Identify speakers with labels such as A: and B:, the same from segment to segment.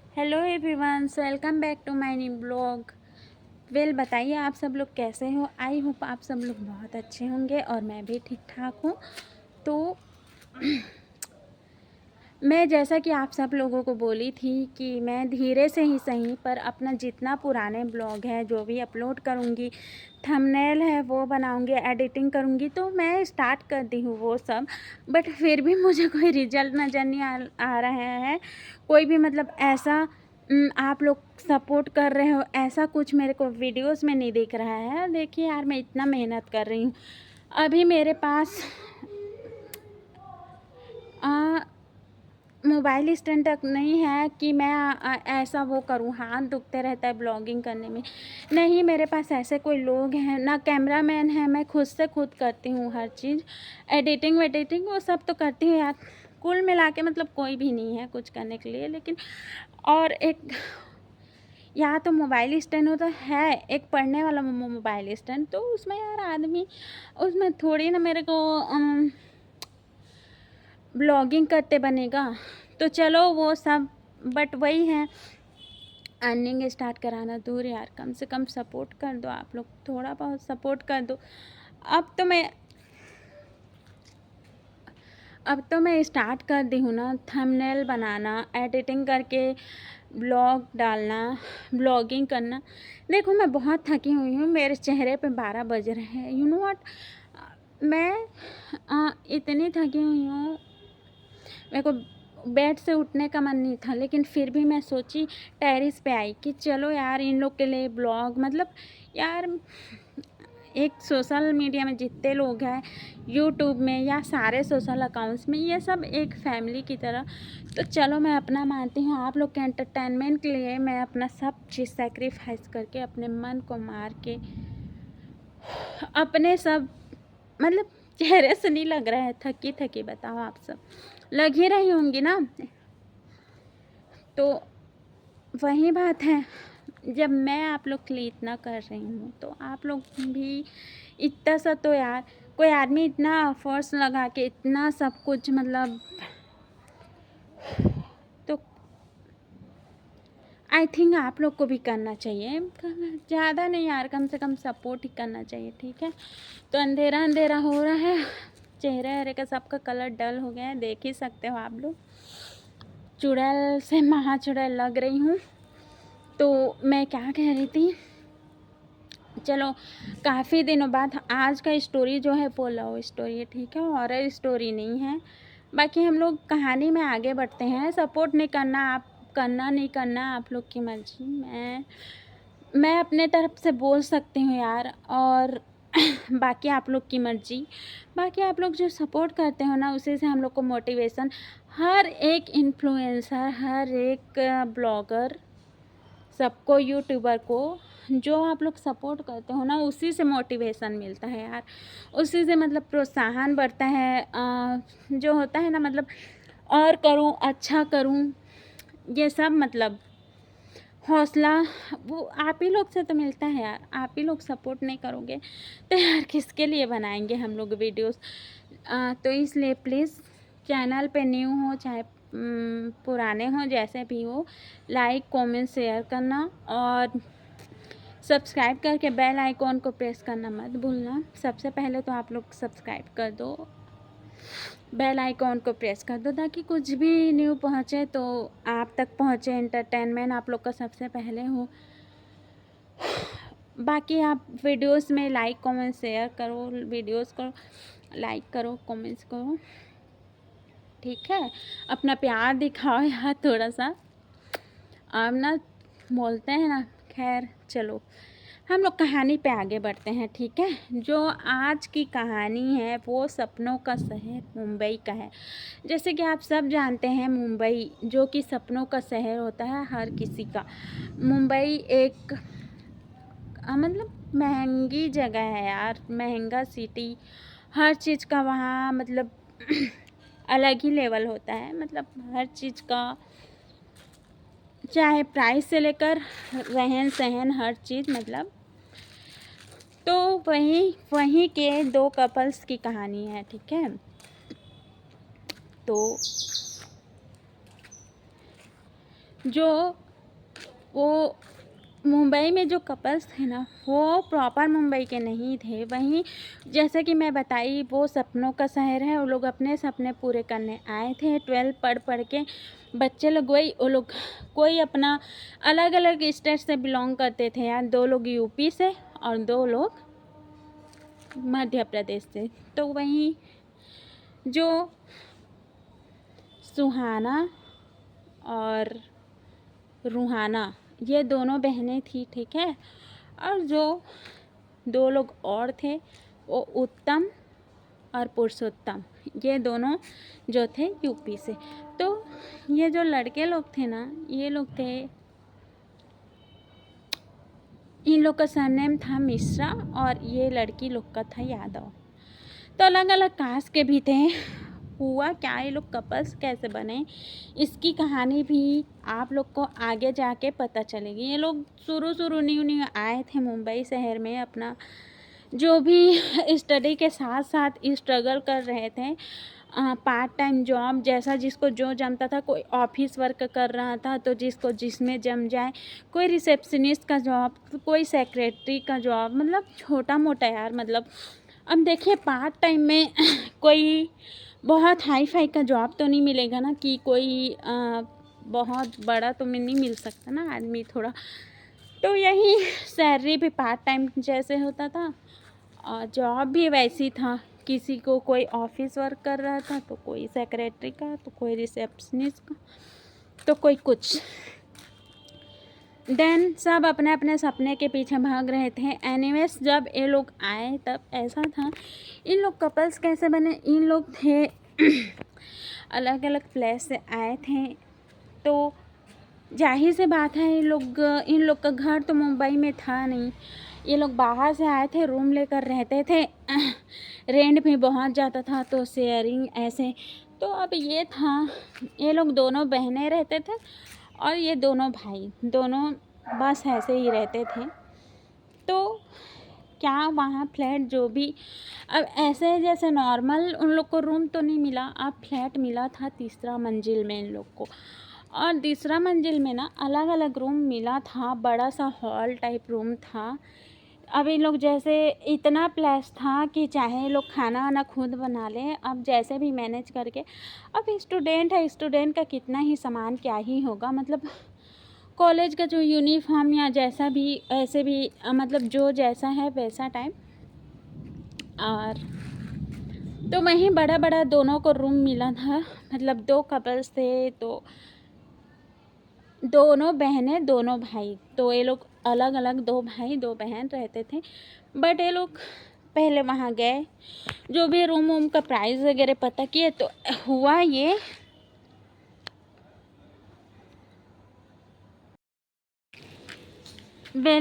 A: Hello everyone, welcome back to my new blog. बताइए आप सब लोग कैसे हो। आई होप आप सब लोग बहुत अच्छे होंगे और मैं भी ठीक ठाक हूँ। तो मैं जैसा कि आप सब लोगों को बोली थी कि मैं धीरे से ही सही पर अपना जितना पुराने ब्लॉग है जो भी अपलोड करूँगी, थंबनेल है वो बनाऊँगी, एडिटिंग करूँगी, तो मैं स्टार्ट कर दी हूँ वो सब। बट फिर भी मुझे कोई रिजल्ट नज़र नहीं आ रहा है। कोई भी मतलब ऐसा आप लोग सपोर्ट कर रहे हो ऐसा कुछ मेरे को वीडियोस में नहीं दिख रहा है। देखिए यार, मैं इतना मेहनत कर रही हूँ। अभी मेरे पास मोबाइल स्टैंड तक नहीं है कि मैं ऐसा वो करूँ, हाथ दुखते रहता है ब्लॉगिंग करने में। नहीं, मेरे पास ऐसे कोई लोग हैं ना, कैमरामैन है, मैं खुद से खुद करती हूँ हर चीज़। एडिटिंग वेडिटिंग वो सब तो करती हूँ यार। कुल मिला के मतलब कोई भी नहीं है कुछ करने के लिए। लेकिन और एक यहाँ तो मोबाइल स्टैंड होता है, एक पढ़ने वाला मोबाइल स्टैंड, तो उसमें यार आदमी उसमें थोड़ी ना मेरे को ब्लॉगिंग करते बनेगा। तो चलो वो सब, बट वही है, अर्निंग स्टार्ट कराना दूर यार। कम से कम सपोर्ट कर दो आप लोग, थोड़ा बहुत सपोर्ट कर दो। अब तो मैं अब तो मैं स्टार्ट कर दी हूँ ना, थंबनेल बनाना, एडिटिंग करके ब्लॉग डालना, ब्लॉगिंग करना। देखो मैं बहुत थकी हुई हूँ, मेरे चेहरे पे 12 बज रहे हैं। यू नो व्हाट, मैं इतनी थकी हुई हूँ, मेरे को बेड से उठने का मन नहीं था। लेकिन फिर भी मैं सोची, टेरेस पे आई कि चलो यार इन लोग के लिए ब्लॉग, मतलब यार एक सोशल मीडिया में जितने लोग हैं, यूट्यूब में या सारे सोशल अकाउंट्स में, ये सब एक फैमिली की तरह। तो चलो मैं अपना मानती हूँ, आप लोग के एंटरटेनमेंट के लिए मैं अपना सब चीज़ सेक्रीफाइस करके, अपने मन को मार के, अपने सब मतलब चेहरे से नहीं लग रहा है थकी थकी। बताओ आप सब लग ही रही होंगी ना। तो वही बात है, जब मैं आप लोग के लिए इतना कर रही हूँ तो आप लोग भी इतना सा तो यार, कोई आदमी इतना एफर्ट्स लगा के इतना सब कुछ मतलब, तो आई थिंक आप लोग को भी करना चाहिए। ज़्यादा नहीं यार, कम से कम सपोर्ट ही करना चाहिए, ठीक है। तो अंधेरा अंधेरा हो रहा है, चेहरे हरे का सबका कलर डल हो गया है, देख ही सकते हो आप लोग। चुड़ैल से महा चुड़ैल लग रही हूँ। तो मैं क्या कह रही थी, चलो काफ़ी दिनों बाद आज का स्टोरी जो है वो लव स्टोरी है, ठीक है, हॉरर स्टोरी नहीं है। बाकी हम लोग कहानी में आगे बढ़ते हैं। सपोर्ट नहीं करना, आप करना नहीं करना आप लोग की मर्जी। मैं अपने तरफ से बोल सकती हूँ यार, और बाकी आप लोग की मर्जी। बाकी आप लोग जो सपोर्ट करते हो ना, उसी से हम लोग को मोटिवेशन, हर एक इन्फ्लुएंसर, हर एक ब्लॉगर, सबको, यूट्यूबर को, जो आप लोग सपोर्ट करते हो ना, उसी से मोटिवेशन मिलता है यार। उसी से मतलब प्रोत्साहन बढ़ता है। जो होता है ना मतलब, और करूँ, अच्छा करूँ, ये सब मतलब हौसला वो आप ही लोग से तो मिलता है यार। आप ही लोग सपोर्ट नहीं करोगे तो यार किसके लिए बनाएंगे हम लोग वीडियोस। तो इसलिए प्लीज़, चैनल पे न्यू हो चाहे पुराने हो, जैसे भी हो, लाइक कमेंट शेयर करना और सब्सक्राइब करके बेल आइकॉन को प्रेस करना मत भूलना। सबसे पहले तो आप लोग सब्सक्राइब कर दो, बेल आइकॉन को प्रेस कर दो, ताकि कुछ भी न्यू पहुँचे तो आप तक पहुँचे, एंटरटेनमेंट आप लोग का सबसे पहले हो। बाकी आप वीडियोस में लाइक कमेंट शेयर करो, वीडियोस को लाइक करो, कमेंट्स करो, ठीक है। अपना प्यार दिखाओ यार थोड़ा सा। अब ना बोलते हैं ना, खैर चलो हम लोग कहानी पे आगे बढ़ते हैं, ठीक है। जो आज की कहानी है वो सपनों का शहर मुंबई का है। जैसे कि आप सब जानते हैं, मुंबई जो कि सपनों का शहर होता है हर किसी का। मुंबई एक मतलब महंगी जगह है यार, महंगा सिटी, हर चीज़ का वहाँ मतलब अलग ही लेवल होता है। मतलब हर चीज़ का, चाहे प्राइस से लेकर रहन सहन, हर चीज़ मतलब। तो वहीं वहीं के दो कपल्स की कहानी है, ठीक है। तो जो वो मुंबई में जो कपल्स थे ना, वो प्रॉपर मुंबई के नहीं थे। वहीं जैसे कि मैं बताई, वो सपनों का शहर है, वो लोग अपने सपने पूरे करने आए थे 12 पढ़ के। बच्चे लोग वही, वो लोग कोई अपना अलग अलग स्टेट से बिलोंग करते थे यार। 2 लोग यूपी से और 2 लोग मध्य प्रदेश से। तो वहीं जो सुहाना और रूहाना, ये दोनों बहनें थी, ठीक है। और जो 2 लोग और थे, वो उत्तम और पुरुषोत्तम, ये दोनों जो थे यूपी से। तो ये जो लड़के लोग थे ना, ये लोग थे, इन लोग का सरनेम था मिश्रा और ये लड़की लोग का था यादव। तो अलग अलग कास्ट के भी थे। हुआ क्या, ये लोग कपल्स कैसे बने, इसकी कहानी भी आप लोग को आगे जाके पता चलेगी। ये लोग शुरू न्यू आए थे मुंबई शहर में, अपना जो भी स्टडी के साथ साथ स्ट्रगल कर रहे थे। पार्ट टाइम जॉब जैसा जिसको जो जमता था, कोई ऑफिस वर्क कर रहा था, तो जिसको जिसमें जम जाए, कोई रिसेप्शनिस्ट का जॉब, कोई सेक्रेटरी का जॉब, मतलब छोटा मोटा यार। मतलब अब देखिए, पार्ट टाइम में कोई बहुत हाई फाई का जॉब तो नहीं मिलेगा ना, कि कोई बहुत बड़ा तो नहीं मिल सकता ना आदमी थोड़ा। तो यही सैलरी भी पार्ट टाइम जैसे होता था और जॉब भी वैसी था। किसी को कोई ऑफिस वर्क कर रहा था, तो कोई सेक्रेटरी का, तो कोई रिसेप्शनिस्ट का, तो कोई कुछ। देन सब अपने अपने सपने के पीछे भाग रहे थे। एनीवेज, जब ये लोग आए तब ऐसा था, इन लोग कपल्स कैसे बने, इन लोग थे अलग अलग प्लेस से आए थे। तो जाहिर सी बात है, इन लोग का घर तो मुंबई में था नहीं, ये लोग बाहर से आए थे, रूम लेकर रहते थे। रेंट भी बहुत ज़्यादा था, तो शेयरिंग ऐसे। तो अब ये था, ये लोग दोनों बहनें रहते थे और ये दोनों भाई, दोनों बस ऐसे ही रहते थे। तो क्या वहाँ फ्लैट जो भी, अब ऐसे जैसे नॉर्मल उन लोग को रूम तो नहीं मिला, अब फ्लैट मिला था 3रा मंजिल में इन लोग को। और 3रा मंजिल में ना अलग अलग रूम मिला था, बड़ा सा हॉल टाइप रूम था। अब इन लोग जैसे इतना प्लेस था कि चाहे लोग खाना वाना खुद बना लें, अब जैसे भी मैनेज करके। अब स्टूडेंट है, स्टूडेंट का कितना ही सामान क्या ही होगा, मतलब कॉलेज का जो यूनिफॉर्म या जैसा भी, ऐसे भी मतलब जो जैसा है वैसा टाइम। और तो वहीं बड़ा बड़ा दोनों को रूम मिला था, मतलब 2 कपल्स थे, तो दोनों बहनें दोनों भाई, तो ये लोग अलग अलग 2 भाई 2 बहन रहते थे। बट ये लोग पहले वहाँ गए, जो भी रूम का प्राइस वगैरह पता किए, तो हुआ ये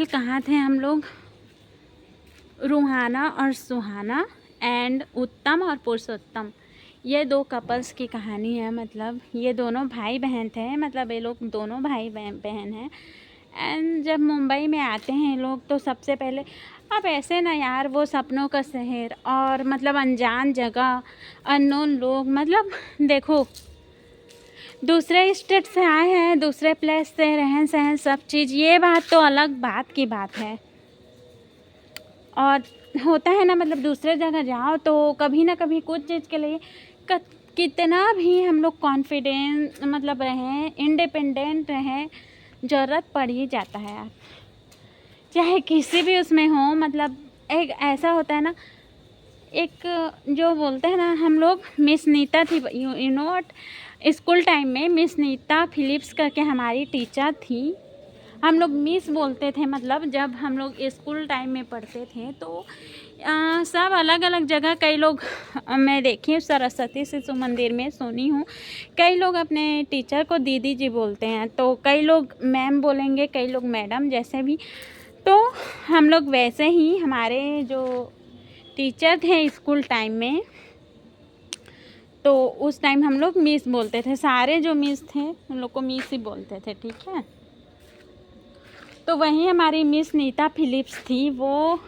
A: कहाँ थे हम लोग, रूहाना और सुहाना एंड उत्तम और पुरुषोत्तम, ये 2 कपल्स की कहानी है। मतलब ये दोनों भाई बहन थे, मतलब ये लोग दोनों भाई बहन हैं। एंड जब मुंबई में आते हैं लोग, तो सबसे पहले, अब ऐसे ना यार, वो सपनों का शहर और मतलब अनजान जगह, अननोन लोग, मतलब देखो दूसरे स्टेट से आए हैं, दूसरे प्लेस से, रहन सहन सब चीज़, ये बात तो अलग बात की बात है। और होता है ना, मतलब दूसरे जगह जाओ तो कभी ना कभी कुछ चीज़ के लिए कितना भी हम लोग कॉन्फिडेंस मतलब रहें, इंडिपेंडेंट रहें, ज़रूरत पड़ ही जाता है यार, चाहे किसी भी उसमें हो। मतलब एक ऐसा होता है ना, एक जो बोलते हैं ना, हम लोग मिस नीता थी, you know what, school time में मिस नीता फिलिप्स करके हमारी टीचर थी। हम लोग मिस बोलते थे, मतलब जब हम लोग स्कूल टाइम में पढ़ते थे, तो सब अलग अलग जगह, कई लोग मैं देखी हूँ सरस्वती शिशु मंदिर में सुनी हूँ, कई लोग अपने टीचर को दीदी जी बोलते हैं, तो कई लोग मैम बोलेंगे, कई लोग मैडम, जैसे भी। तो हम लोग वैसे ही, हमारे जो टीचर थे स्कूल टाइम में, तो उस टाइम हम लोग मिस बोलते थे, सारे जो मिस थे उन लोग को मिस ही बोलते थे, ठीक है। तो वहीं हमारी मिस नीता फिलिप्स थी, वो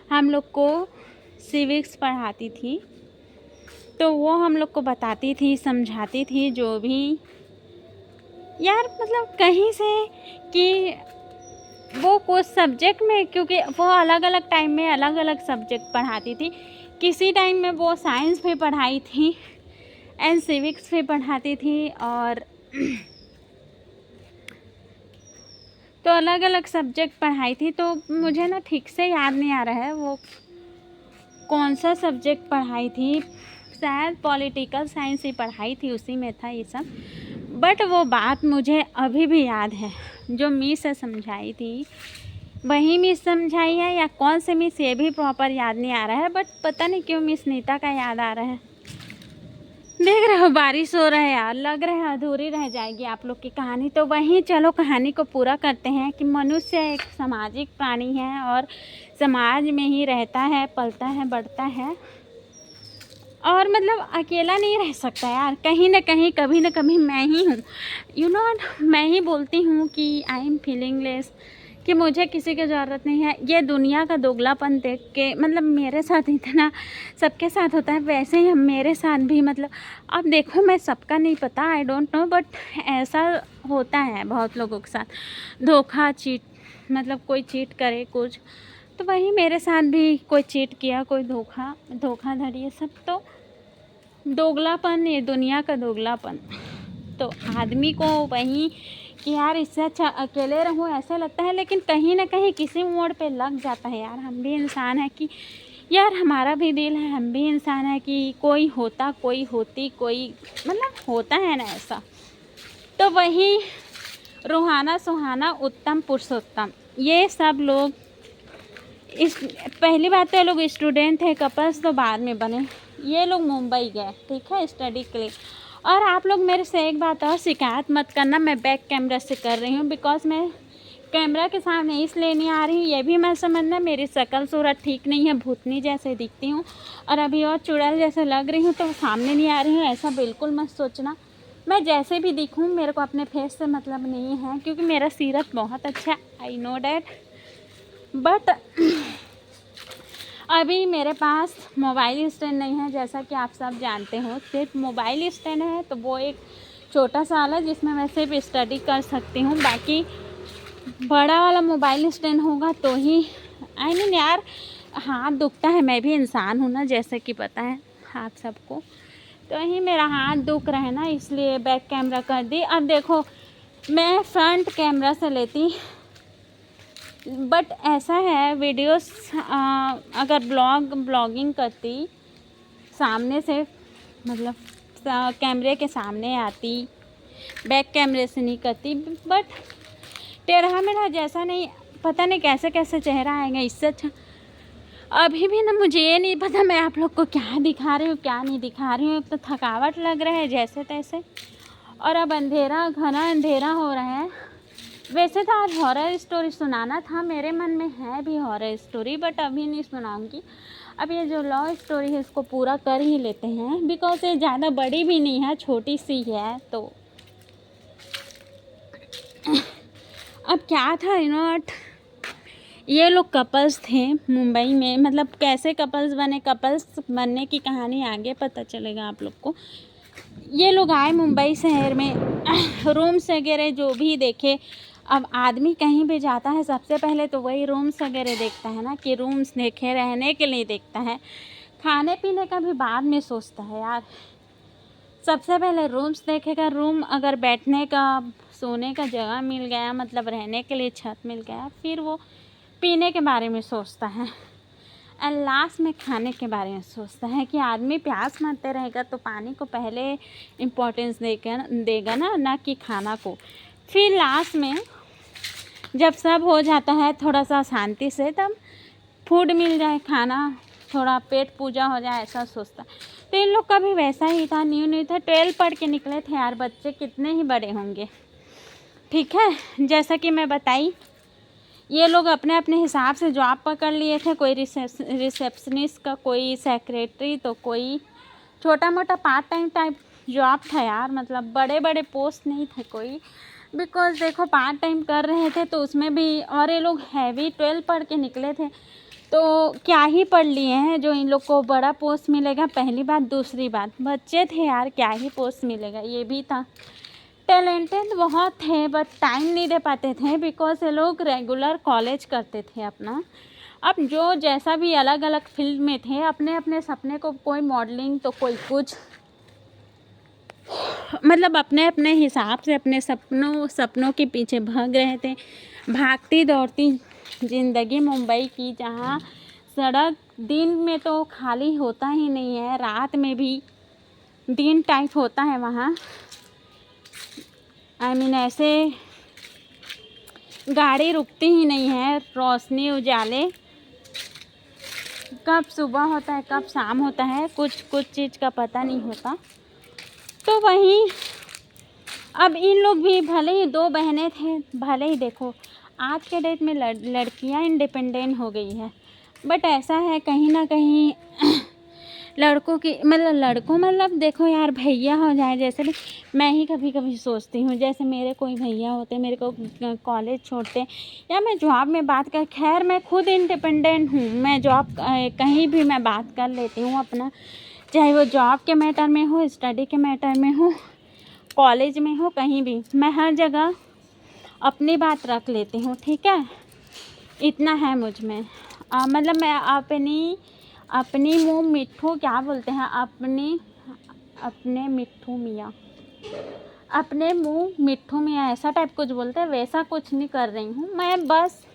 A: हम लोग को सिविक्स पढ़ाती थी। तो वो हम लोग को बताती थी, समझाती थी, जो भी यार मतलब कहीं से कि वो कुछ सब्जेक्ट में, क्योंकि वो अलग अलग टाइम में अलग अलग सब्जेक्ट पढ़ाती थी। किसी टाइम में वो साइंस भी पढ़ाई थी एंड सिविक्स भी पढ़ाती थी, और तो अलग अलग सब्जेक्ट पढ़ाई थी। तो मुझे ना ठीक से याद नहीं आ रहा है वो कौन सा सब्जेक्ट पढ़ाई थी, शायद पॉलिटिकल साइंस ही पढ़ाई थी, उसी में था ये सब। बट वो बात मुझे अभी भी याद है, जो मिस से समझाई थी वही मिस समझाई है या कौन से मिस ये भी प्रॉपर याद नहीं आ रहा है, बट पता नहीं क्यों मिस नीता का याद आ रहा है। देख रहे हो बारिश हो रहा है यार, लग रहा है अधूरी रह जाएगी आप लोग की कहानी। तो वहीं चलो कहानी को पूरा करते हैं कि मनुष्य एक सामाजिक प्राणी है और समाज में ही रहता है, पलता है, बढ़ता है, और मतलब अकेला नहीं रह सकता यार। कहीं ना कहीं कभी ना कभी मैं ही हूँ, मैं ही बोलती हूँ कि आई एम फीलिंगलेस, कि मुझे किसी की ज़रूरत नहीं है। ये दुनिया का दोगलापन देख के मतलब मेरे साथ इतना सबके साथ होता है, वैसे ही मेरे साथ भी मतलब अब देखो, मैं सबका नहीं पता, आई डोंट नो, बट ऐसा होता है बहुत लोगों के साथ। धोखा, चीट, मतलब कोई चीट करे कुछ, तो वही मेरे साथ भी कोई चीट किया, कोई धोखाधड़ी, ये सब तो दोगलापन, ये दुनिया का दोगलापन। तो आदमी को वही कि यार इससे अच्छा अकेले रहूं ऐसा लगता है, लेकिन कहीं ना कहीं किसी मोड़ पे लग जाता है यार, हम भी इंसान है कि यार हमारा भी दिल है, हम भी इंसान है कि कोई होता, कोई होती, कोई मतलब होता है ना ऐसा। तो वही रूहाना, सुहाना, उत्तम, पुरुषोत्तम, ये सब लोग इस पहली बात तो ये लोग स्टूडेंट थे, कपल्स तो बाद में बने। ये लोग मुंबई गए, ठीक है, स्टडी के लिए। और आप लोग मेरे से एक बात और शिकायत मत करना, मैं बैक कैमरा से कर रही हूँ, बिकॉज मैं कैमरा के सामने इसलिए नहीं आ रही हूँ, ये भी मैं समझना, मेरी शक्ल सूरत ठीक नहीं है, भूतनी जैसे दिखती हूँ और अभी और चुड़ैल जैसे लग रही हूँ, तो सामने नहीं आ रही हूँ, ऐसा बिल्कुल मत सोचना। मैं जैसे भी दिखूँ, मेरे को अपने फेस से मतलब नहीं है, क्योंकि मेरा सीरत बहुत अच्छा है, आई नो डैट। बट अभी मेरे पास मोबाइल स्टैंड नहीं है, जैसा कि आप सब जानते हो। सिर्फ मोबाइल स्टैंड है, तो वो एक छोटा सा वाला जिसमें मैं सिर्फ स्टडी कर सकती हूँ। बाकी बड़ा वाला मोबाइल स्टैंड होगा तो ही आई मीन यार हाथ दुखता है, मैं भी इंसान हूँ ना, जैसे कि पता है आप सबको। तो यही मेरा हाथ दुख रहा है ना, इसलिए बैक कैमरा कर दी। अब देखो मैं फ्रंट कैमरा से लेती, बट ऐसा है वीडियोस अगर ब्लॉगिंग करती सामने से, मतलब कैमरे के सामने आती, बैक कैमरे से नहीं करती। बट टेढ़ा मेढ़ा जैसा नहीं, पता नहीं कैसे कैसे चेहरा आएगा, इससे अच्छा अभी भी ना मुझे ये नहीं पता मैं आप लोग को क्या दिखा रही हूँ क्या नहीं दिखा रही हूँ। तो थकावट लग रहा है जैसे तैसे, और अब अंधेरा, घना अंधेरा हो रहा है। वैसे तो आज हॉरर स्टोरी सुनाना था, मेरे मन में है भी हॉरर स्टोरी, बट अभी नहीं सुनाऊंगी। अब ये जो लव स्टोरी है इसको पूरा कर ही लेते हैं, बिकॉज ये ज़्यादा बड़ी भी नहीं है, छोटी सी है। तो अब क्या था, ये लोग कपल्स थे मुंबई में, मतलब कैसे कपल्स बने, कपल्स बनने की कहानी आगे पता चलेगा आप लोग को। ये लोग आए मुंबई शहर में, रूम्स वगैरह जो भी देखे। अब आदमी कहीं भी जाता है सबसे पहले तो वही रूम्स वगैरह देखता है ना, कि रूम्स देखे, रहने के लिए देखता है, खाने पीने का भी बाद में सोचता है यार। सबसे पहले रूम्स देखेगा, रूम अगर बैठने का, सोने का जगह मिल गया, मतलब रहने के लिए छत मिल गया, फिर वो पीने के बारे में सोचता है, एंड लास्ट में खाने के बारे में सोचता है कि आदमी प्यास मरते रहेगा तो पानी को पहले इम्पोर्टेंस देगा ना कि खाना को। फिर लास्ट में जब सब हो जाता है थोड़ा सा शांति से, तब फूड मिल जाए, खाना, थोड़ा पेट पूजा हो जाए, ऐसा सोचता। तो इन लोग का भी वैसा ही था, न्यू था, 12 पढ़ के निकले थे यार, बच्चे कितने ही बड़े होंगे, ठीक है। जैसा कि मैं बताई, ये लोग अपने अपने हिसाब से जॉब पकड़ लिए थे, कोई रिसेप्शनिस्ट का, कोई सेक्रेटरी, तो कोई छोटा मोटा पार्ट टाइम टाइप जॉब था यार, मतलब बड़े बड़े पोस्ट नहीं थे कोई, बिकॉज देखो पार्ट टाइम कर रहे थे तो उसमें भी। और ये लोग हैवी 12 पढ़ के निकले थे, तो क्या ही पढ़ लिए हैं जो इन लोग को बड़ा पोस्ट मिलेगा, पहली बात। दूसरी बात, बच्चे थे यार, क्या ही पोस्ट मिलेगा, ये भी था। टैलेंटेड बहुत थे बट टाइम नहीं दे पाते थे, बिकॉज ये लोग रेगुलर कॉलेज करते थे अपना। अब जो जैसा भी अलग अलग फील्ड में थे, अपने अपने सपने को, कोई मॉडलिंग तो कोई कुछ, मतलब अपने अपने हिसाब से अपने सपनों के पीछे भाग रहे थे। भागती दौड़ती ज़िंदगी मुंबई की, जहाँ सड़क दिन में तो खाली होता ही नहीं है, रात में भी दिन टाइप होता है वहाँ। ऐसे गाड़ी रुकती ही नहीं है, रोशनी उजाले, कब सुबह होता है कब शाम होता है, कुछ चीज़ का पता नहीं होता। तो वहीं अब इन लोग भी, भले ही 2 बहनें थे, भले ही देखो आज के डेट में लड़कियां इंडिपेंडेंट हो गई है, बट ऐसा है कहीं ना कहीं लड़कों की, मतलब देखो यार, भैया हो जाए, जैसे भी मैं ही कभी कभी सोचती हूँ, जैसे मेरे कोई भैया होते, मेरे को कॉलेज छोड़ते, या मैं जॉब में बात कर, खैर मैं खुद इंडिपेंडेंट हूँ, मैं जॉब कहीं भी मैं बात कर लेती हूँ अपना, चाहे वो जॉब के मैटर में हो, स्टडी के मैटर में हो, कॉलेज में हो, कहीं भी मैं हर जगह अपनी बात रख लेती हूँ, ठीक है। इतना है मुझ में, मतलब मैं अपनी मुँह मिट्ठू, क्या बोलते हैं, अपने मिट्ठू मियाँ, अपने मुँह मिट्ठू मियाँ, ऐसा टाइप कुछ बोलते हैं, वैसा कुछ नहीं कर रही हूँ मैं, बस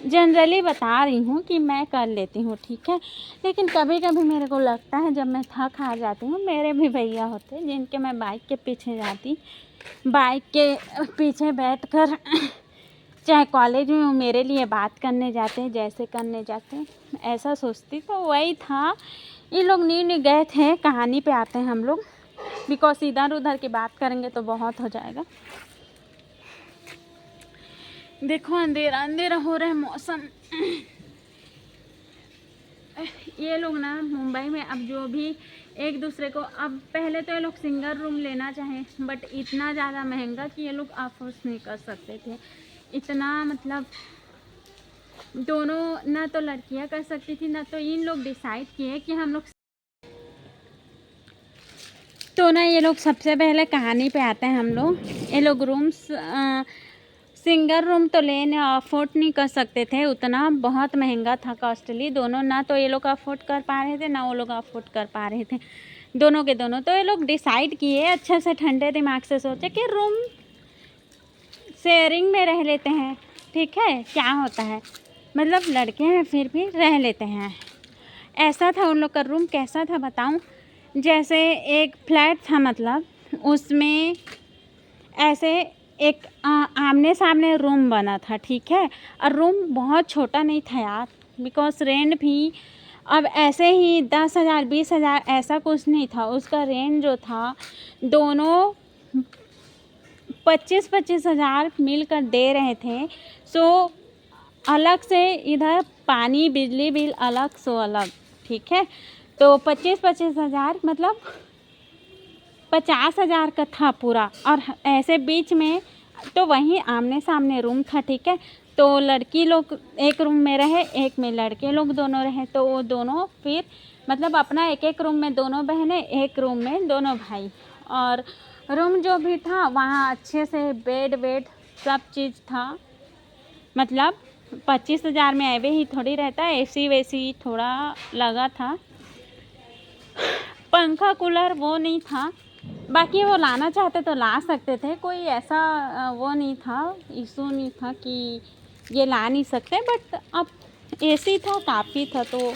A: जनरली बता रही हूँ कि मैं कर लेती हूँ, ठीक है। लेकिन कभी कभी मेरे को लगता है, जब मैं थक हार जाती हूँ, मेरे भी भैया होते जिनके मैं बाइक के पीछे जाती, बाइक के पीछे बैठकर चाहे कॉलेज में वो मेरे लिए बात करने जाते, जैसे करने जाते, ऐसा सोचती। तो वही था, ये लोग नहीं गए थे, कहानी पे आते हैं हम लोग, बिकॉज इधर उधर की बात करेंगे तो बहुत हो जाएगा। देखो अंधेरा अंधेरा हो रहा है मौसम। ये लोग ना मुंबई में अब जो भी एक दूसरे को, अब पहले तो ये लोग सिंगल रूम लेना चाहें, बट इतना ज़्यादा महंगा कि ये लोग अफोर्ड नहीं कर सकते थे इतना, मतलब दोनों ना तो लड़कियां कर सकती थी, ना तो इन लोग डिसाइड किए कि हम लोग, तो ना ये लोग सबसे पहले कहानी पे आते हैं हम लोग। ये लोग रूम्स सिंगल रूम तो लेने अफोर्ड नहीं कर सकते थे, उतना बहुत महंगा था, कॉस्टली दोनों, ना तो ये लोग अफोर्ड कर पा रहे थे, ना वो लोग अफोर्ड कर पा रहे थे, दोनों के दोनों। तो ये लोग डिसाइड किए, अच्छे से ठंडे दिमाग से सोचे कि रूम शेयरिंग में रह लेते हैं, ठीक है, क्या होता है, मतलब लड़के हैं फिर भी रह लेते हैं। ऐसा था उन लोग का रूम। कैसा था बताऊं, जैसे एक फ्लैट था, मतलब उसमें ऐसे एक आमने सामने रूम बना था, ठीक है। और रूम बहुत छोटा नहीं था यार, बिकॉज रेंट भी अब ऐसे ही 10,000 20,000 ऐसा कुछ नहीं था, उसका रेंट जो था दोनों 25-25 हज़ार मिलकर दे रहे थे। सो अलग से इधर पानी बिजली बिल अलग, सो अलग, ठीक है। तो 25-25 हज़ार मतलब 50,000 का था पूरा। और ऐसे बीच में तो वहीं आमने सामने रूम था, ठीक है। तो लड़की लोग एक रूम में रहे, एक में लड़के लोग दोनों रहे, तो वो दोनों फिर मतलब अपना एक एक रूम में दोनों बहनें, एक रूम में दोनों भाई। और रूम जो भी था वहाँ अच्छे से बेड वेड सब चीज़ था, मतलब 25,000 में ऐवे ही थोड़ी रहता है, एसी वेसी थोड़ा लगा था, पंखा कूलर वो नहीं था। बाकी वो लाना चाहते तो ला सकते थे, कोई ऐसा वो नहीं था, इशू नहीं था कि ये ला नहीं सकते, बट अब एसी था, काफ़ी था, तो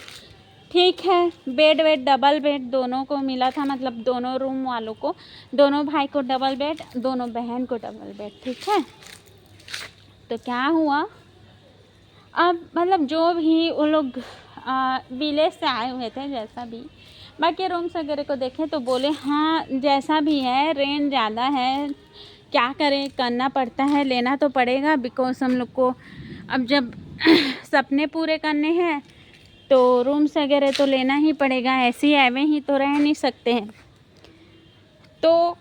A: ठीक है। बेड वेड डबल बेड दोनों को मिला था, मतलब दोनों रूम वालों को, दोनों भाई को डबल बेड, दोनों बहन को डबल बेड, ठीक है। तो क्या हुआ, अब मतलब जो भी वो लोग विलेज से आए हुए थे, जैसा भी, बाकी रूम्स वगैरह को देखें तो बोले हाँ जैसा भी है, रेंट ज़्यादा है, क्या करें, करना पड़ता है, लेना तो पड़ेगा, बिकॉज हम लोग को अब जब सपने पूरे करने हैं तो रूम्स वगैरह तो लेना ही पड़ेगा, ऐसे ही एवे ही तो रह नहीं सकते हैं। तो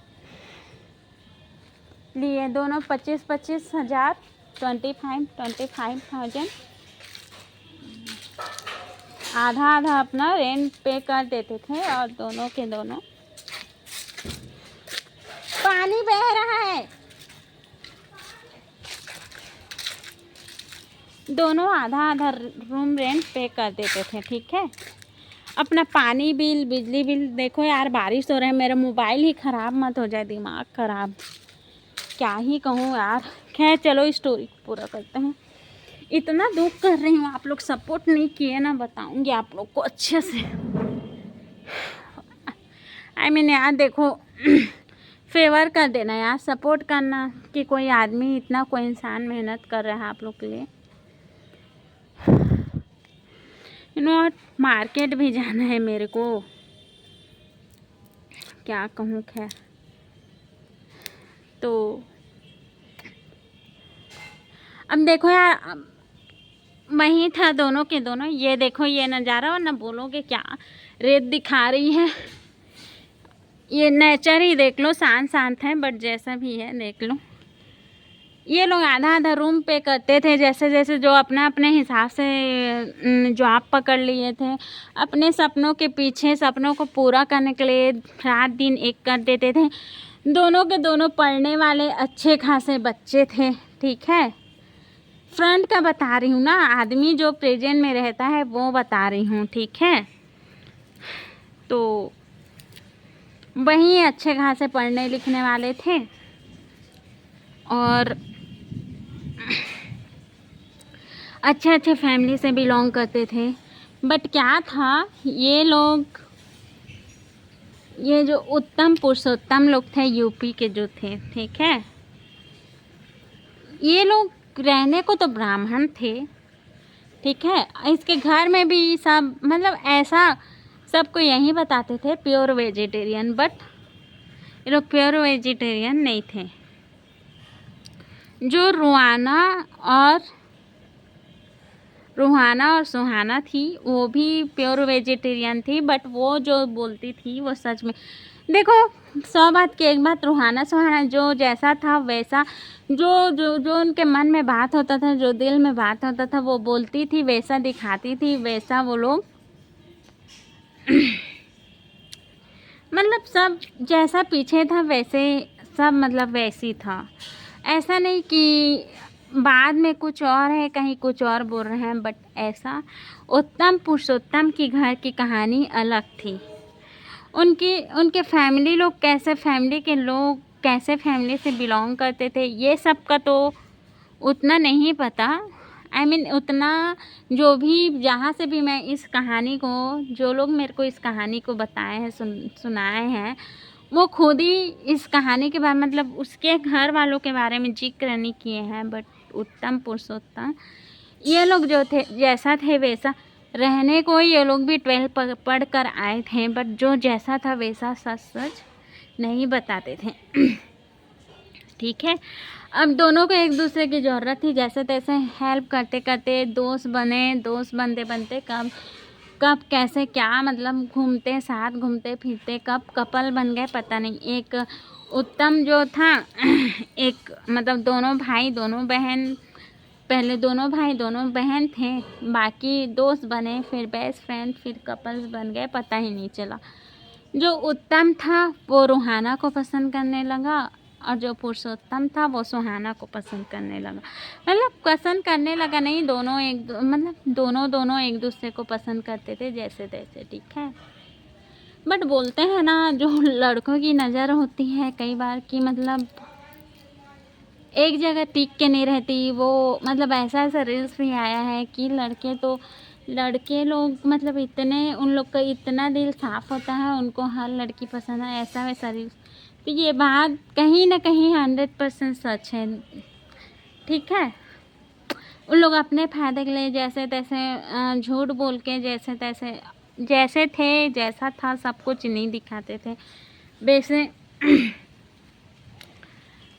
A: लिए दोनों 25-25 हज़ार, 25,000 आधा आधा अपना रेंट पे कर देते थे, और दोनों के दोनों पानी बह रहा है। दोनों आधा आधा रूम रेंट पे कर देते थे, ठीक है। अपना पानी बिल, बिजली बिल देखो यार, बारिश हो रहा है, मेरा मोबाइल ही ख़राब मत हो जाए, दिमाग ख़राब, क्या ही कहूँ यार। खैर चलो स्टोरी पूरा करते हैं। इतना दुख कर रही हूँ, आप लोग सपोर्ट नहीं किए ना, बताऊँगी आप लोग को अच्छे से। यार देखो फेवर कर देना यार, सपोर्ट करना कि कोई आदमी इतना, कोई इंसान मेहनत कर रहा है आप लोग के लिए। मार्केट भी जाना है मेरे को, क्या कहूँ। खैर तो अब देखो यार, वही था दोनों के दोनों। ये देखो ये नज़ारा, और ना बोलोगे क्या रेत दिखा रही है। ये नेचर ही देख लो, शांत शांत है, बट जैसा भी है देख लो। ये लोग आधा आधा रूम पे करते थे, जैसे जैसे जो अपना अपने हिसाब से जॉब पकड़ लिए थे, अपने सपनों के पीछे, सपनों को पूरा करने के लिए रात दिन एक कर देते थे। दोनों के दोनों पढ़ने वाले अच्छे खासे बच्चे थे, ठीक है। फ्रंट का बता रही हूँ ना, आदमी जो प्रेजेंट में रहता है वो बता रही हूँ, ठीक है। तो वही अच्छे खासे पढ़ने लिखने वाले थे और अच्छे अच्छे फैमिली से बिलोंग करते थे। बट क्या था, ये लोग, ये जो उत्तम पुरुषोत्तम लोग थे यूपी के जो थे, ठीक है, ये लोग रहने को तो ब्राह्मण थे, ठीक है। इसके घर में भी सब मतलब ऐसा सबको यही बताते थे प्योर वेजिटेरियन, बट ये लोग प्योर वेजिटेरियन नहीं थे। जो रूहाना और सुहाना थी वो भी प्योर वेजिटेरियन थी, बट वो जो बोलती थी वो सच में, देखो 100 बात की एक बात, रूहाना सुहाना जो जैसा था वैसा, जो जो जो उनके मन में बात होता था, जो दिल में बात होता था वो बोलती थी, वैसा दिखाती थी, वैसा वो लोग मतलब सब जैसा पीछे था वैसे सब, मतलब वैसी था। ऐसा नहीं कि बाद में कुछ और है, कहीं कुछ और बोल रहे हैं, बट ऐसा उत्तम पुरुषोत्तम की घर की कहानी अलग थी। उनके फैमिली लोग कैसे, फैमिली के लोग कैसे फैमिली से बिलोंग करते थे, ये सब का तो उतना नहीं पता। उतना जो भी, जहाँ से भी मैं इस कहानी को, जो लोग मेरे को इस कहानी को बताए हैं, सुनाए हैं, वो खुद ही इस कहानी के बारे मतलब उसके घर वालों के बारे में जिक्र नहीं किए हैं। बट उत्तम पुरुषोत्तम ये लोग जो थे, जैसा थे वैसा रहने को, ये लोग भी 12 पढ़ कर आए थे, बट जो जैसा था वैसा सच सच नहीं बताते थे। ठीक है। अब दोनों को एक दूसरे की ज़रूरत थी, जैसे तैसे हेल्प करते करते दोस्त बने। दोस्त बनते बनते कब कैसे क्या मतलब घूमते, साथ घूमते फिरते कब कपल बन गए पता नहीं। एक उत्तम जो था एक मतलब दोनों भाई दोनों बहन, पहले दोनों भाई दोनों बहन थे, बाकी दोस्त बने, फिर बेस्ट फ्रेंड, फिर कपल्स बन गए, पता ही नहीं चला। जो उत्तम था वो रूहाना को पसंद करने लगा, और जो पुरुषोत्तम था वो सुहाना को पसंद करने लगा। मतलब पसंद करने लगा नहीं, दोनों दोनों एक दूसरे को पसंद करते थे जैसे तैसे, ठीक है। बट बोलते हैं ना, जो लड़कों की नज़र होती है कई बार कि मतलब एक जगह टिक के नहीं रहती, वो मतलब ऐसा रील्स भी आया है कि लड़के लोग मतलब इतने, उन लोग का इतना दिल साफ़ होता है, उनको हर लड़की पसंद है, ऐसा वैसा रील्स। तो ये बात कहीं ना कहीं 100% सच है, ठीक है। उन लोग अपने फ़ायदे के लिए जैसे तैसे झूठ बोल के जैसे थे, जैसा था सब कुछ नहीं दिखाते थे वैसे।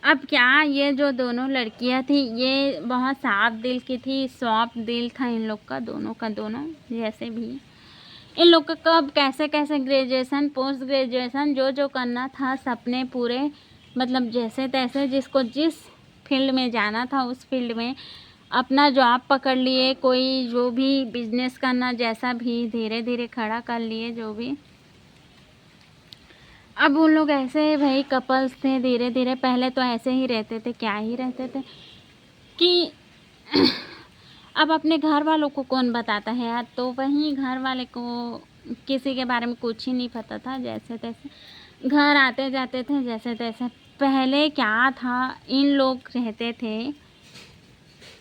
A: अब क्या, ये जो दोनों लड़कियां थी ये बहुत साफ दिल की थी, सॉफ्ट दिल था इन लोग का दोनों जैसे भी। इन लोग का कब कैसे कैसे ग्रेजुएशन, पोस्ट ग्रेजुएशन जो करना था, सपने पूरे मतलब जैसे तैसे, जिसको जिस फील्ड में जाना था उस फील्ड में अपना जॉब पकड़ लिए, कोई जो भी बिजनेस करना जैसा भी धीरे धीरे खड़ा कर लिए जो भी। अब उन लोग ऐसे भाई कपल्स थे, धीरे धीरे पहले तो ऐसे ही रहते थे, क्या ही रहते थे कि अब अपने घर वालों को कौन बताता है यार। तो वहीं घर वाले को किसी के बारे में कुछ ही नहीं पता था, जैसे तैसे घर आते जाते थे जैसे तैसे। पहले क्या था, इन लोग रहते थे,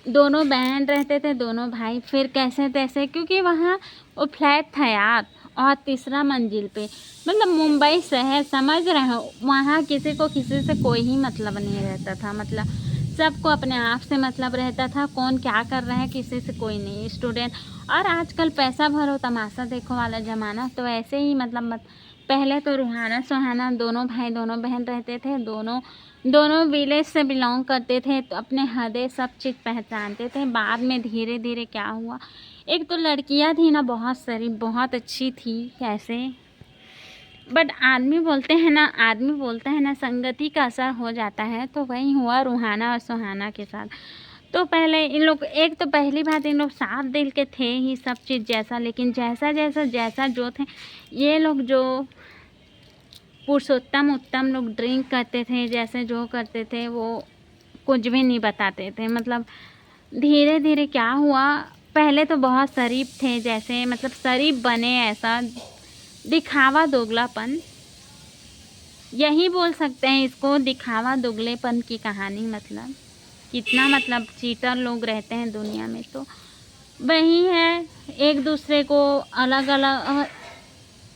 A: दोनों बहन रहते थे, दोनों भाई, फिर कैसे तैसे, क्योंकि वहाँ वो फ्लैट था यार, और तीसरा मंजिल पे, मतलब मुंबई शहर, समझ रहे हो, वहाँ किसी को किसी से कोई ही मतलब नहीं रहता था। मतलब सबको अपने आप से मतलब रहता था, कौन क्या कर रहा है किसी से कोई नहीं। स्टूडेंट और आजकल पैसा भरो तमाशा देखो वाला ज़माना, तो ऐसे ही मतलब पहले तो रूहाना सुहाना दोनों भाई दोनों बहन रहते थे, दोनों दोनों विलेज से बिलोंग करते थे, तो अपने हदें सब चीज़ पहचानते थे। बाद में धीरे धीरे क्या हुआ, एक तो लड़कियां थी ना बहुत सारी, बहुत अच्छी थी कैसे, बट आदमी बोलते हैं ना संगति का असर हो जाता है, तो वही हुआ रूहाना और सुहाना के साथ। तो पहले इन लोग, एक तो पहली बात, इन लोग साफ दिल के थे ही सब चीज़ जैसा, लेकिन जैसा जो थे ये लोग, जो पुरुषोत्तम उत्तम लोग ड्रिंक करते थे, जैसे जो करते थे वो कुछ भी नहीं बताते थे। मतलब धीरे धीरे क्या हुआ, पहले तो बहुत शरीफ थे, जैसे मतलब शरीफ बने, ऐसा दिखावा दोगलापन, यही बोल सकते हैं इसको, दिखावा दोगलेपन की कहानी। मतलब कितना मतलब चीटर लोग रहते हैं दुनिया में, तो वही है, एक दूसरे को अलग अलग